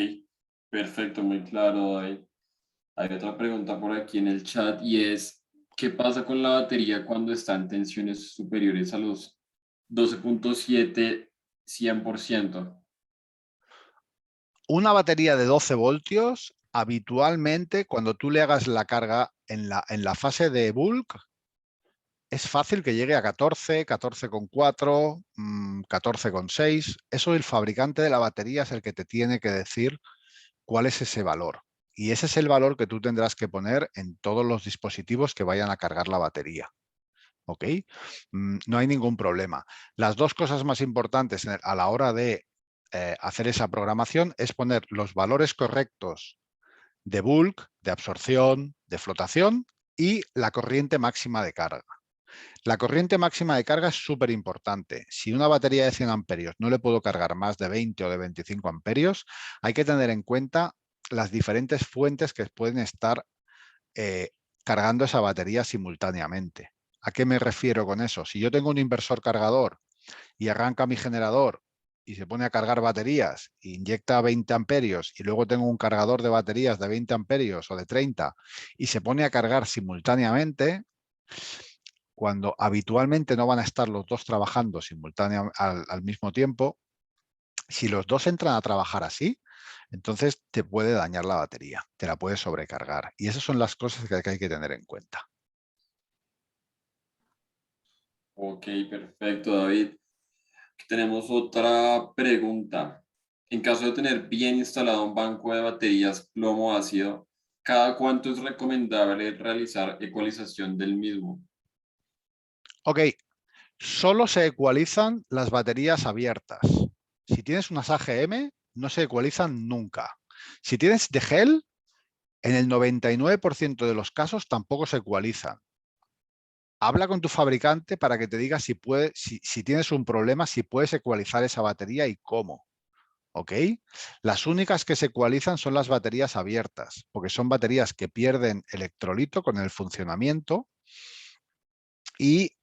perfecto, muy claro, David. Hay otra pregunta por aquí en el chat y es, ¿qué pasa con la batería cuando está en tensiones superiores a los 12.7 100%? Una batería de 12 voltios, habitualmente, cuando tú le hagas la carga en la fase de bulk, es fácil que llegue a 14, 14,4, 14,6. Eso el fabricante de la batería es el que te tiene que decir cuál es ese valor. Y ese es el valor que tú tendrás que poner en todos los dispositivos que vayan a cargar la batería. ¿Ok? No hay ningún problema. Las dos cosas más importantes a la hora de hacer esa programación es poner los valores correctos de bulk, de absorción, de flotación y la corriente máxima de carga. La corriente máxima de carga es súper importante. Si una batería de 100 amperios no le puedo cargar más de 20 o de 25 amperios, hay que tener en cuenta las diferentes fuentes que pueden estar cargando esa batería simultáneamente. ¿A qué me refiero con eso? Si yo tengo un inversor cargador y arranca mi generador y se pone a cargar baterías e inyecta 20 amperios y luego tengo un cargador de baterías de 20 amperios o de 30 y se pone a cargar simultáneamente, cuando habitualmente no van a estar los dos trabajando simultáneamente al mismo tiempo, si los dos entran a trabajar así, entonces te puede dañar la batería, te la puede sobrecargar. Y esas son las cosas que hay que tener en cuenta. Ok, perfecto, David. Aquí tenemos otra pregunta. En caso de tener bien instalado un banco de baterías plomo ácido, ¿cada cuánto es recomendable realizar ecualización del mismo? Ok, solo se ecualizan las baterías abiertas. Si tienes unas AGM, no se ecualizan nunca. Si tienes de gel, en el 99% de los casos tampoco se ecualizan. Habla con tu fabricante para que te diga si tienes un problema, si puedes ecualizar esa batería y cómo. ¿Ok? Las únicas que se ecualizan son las baterías abiertas, porque son baterías que pierden electrolito con el funcionamiento y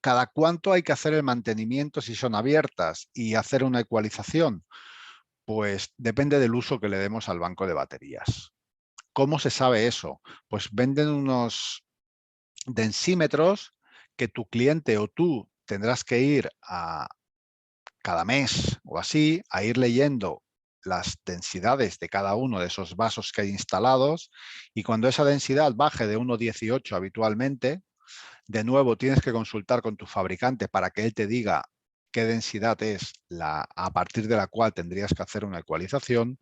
cada cuánto hay que hacer el mantenimiento si son abiertas y hacer una ecualización. Pues depende del uso que le demos al banco de baterías. ¿Cómo se sabe eso? Pues venden unos densímetros que tu cliente o tú tendrás que ir a cada mes o así a ir leyendo las densidades de cada uno de esos vasos que hay instalados y cuando esa densidad baje de 1,18 habitualmente, de nuevo tienes que consultar con tu fabricante para que él te diga qué densidad es a partir de la cual tendrías que hacer una ecualización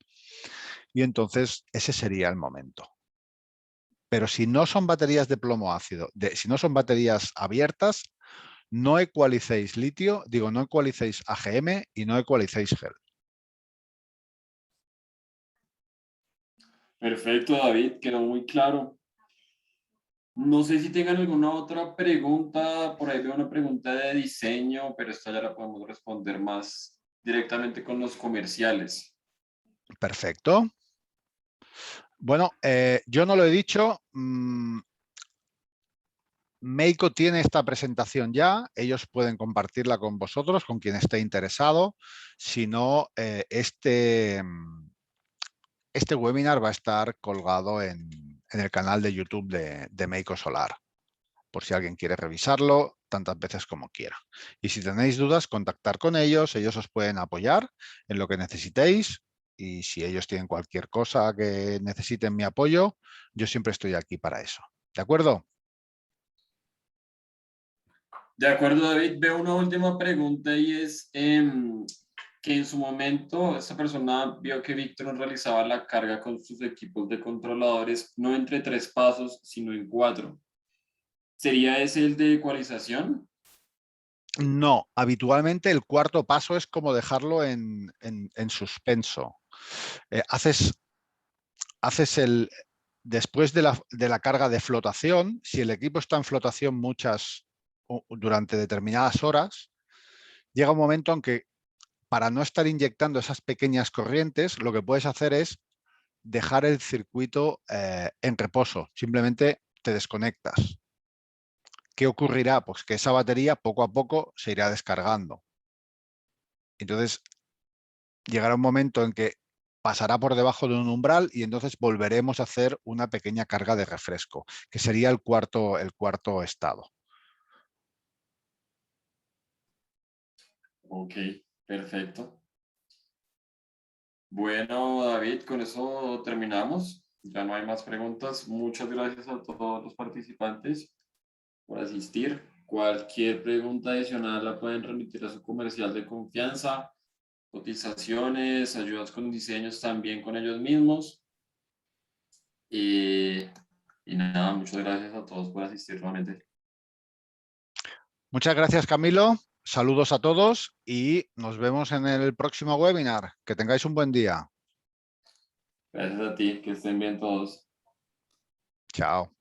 y entonces ese sería el momento. Pero si no son baterías de plomo ácido, si no son baterías abiertas, no ecualicéis litio, no ecualicéis AGM y no ecualicéis gel. Perfecto, David, quedó muy claro. No sé si tengan alguna otra pregunta, por ahí veo una pregunta de diseño, pero esta ya la podemos responder más directamente con los comerciales. Perfecto. Bueno, yo no lo he dicho. Meiko tiene esta presentación ya. Ellos pueden compartirla con vosotros, con quien esté interesado. Si no, este webinar va a estar colgado en el canal de YouTube de Meiko Solar, por si alguien quiere revisarlo tantas veces como quiera. Y si tenéis dudas, contactar con ellos. Ellos os pueden apoyar en lo que necesitéis. Y si ellos tienen cualquier cosa que necesiten mi apoyo, yo siempre estoy aquí para eso. ¿De acuerdo? De acuerdo, David. Veo una última pregunta y es, ¿qué que en su momento esta persona vio que Victron realizaba la carga con sus equipos de controladores no entre 3 pasos, sino en 4. ¿Sería ese el de ecualización? No, habitualmente el cuarto paso es como dejarlo en suspenso. Después de la carga de flotación, si el equipo está en flotación durante determinadas horas, llega un momento en que para no estar inyectando esas pequeñas corrientes, lo que puedes hacer es dejar el circuito en reposo. Simplemente te desconectas. ¿Qué ocurrirá? Pues que esa batería poco a poco se irá descargando. Entonces, llegará un momento en que pasará por debajo de un umbral y entonces volveremos a hacer una pequeña carga de refresco, que sería el cuarto estado. Ok, perfecto. Bueno, David, con eso terminamos. Ya no hay más preguntas. Muchas gracias a todos los participantes por asistir. Cualquier pregunta adicional la pueden remitir a su comercial de confianza, cotizaciones, ayudas con diseños también con ellos mismos. Y nada, muchas gracias a todos por asistir nuevamente. Muchas gracias, Camilo. Saludos a todos y nos vemos en el próximo webinar. Que tengáis un buen día. Gracias a ti, que estén bien todos. Chao.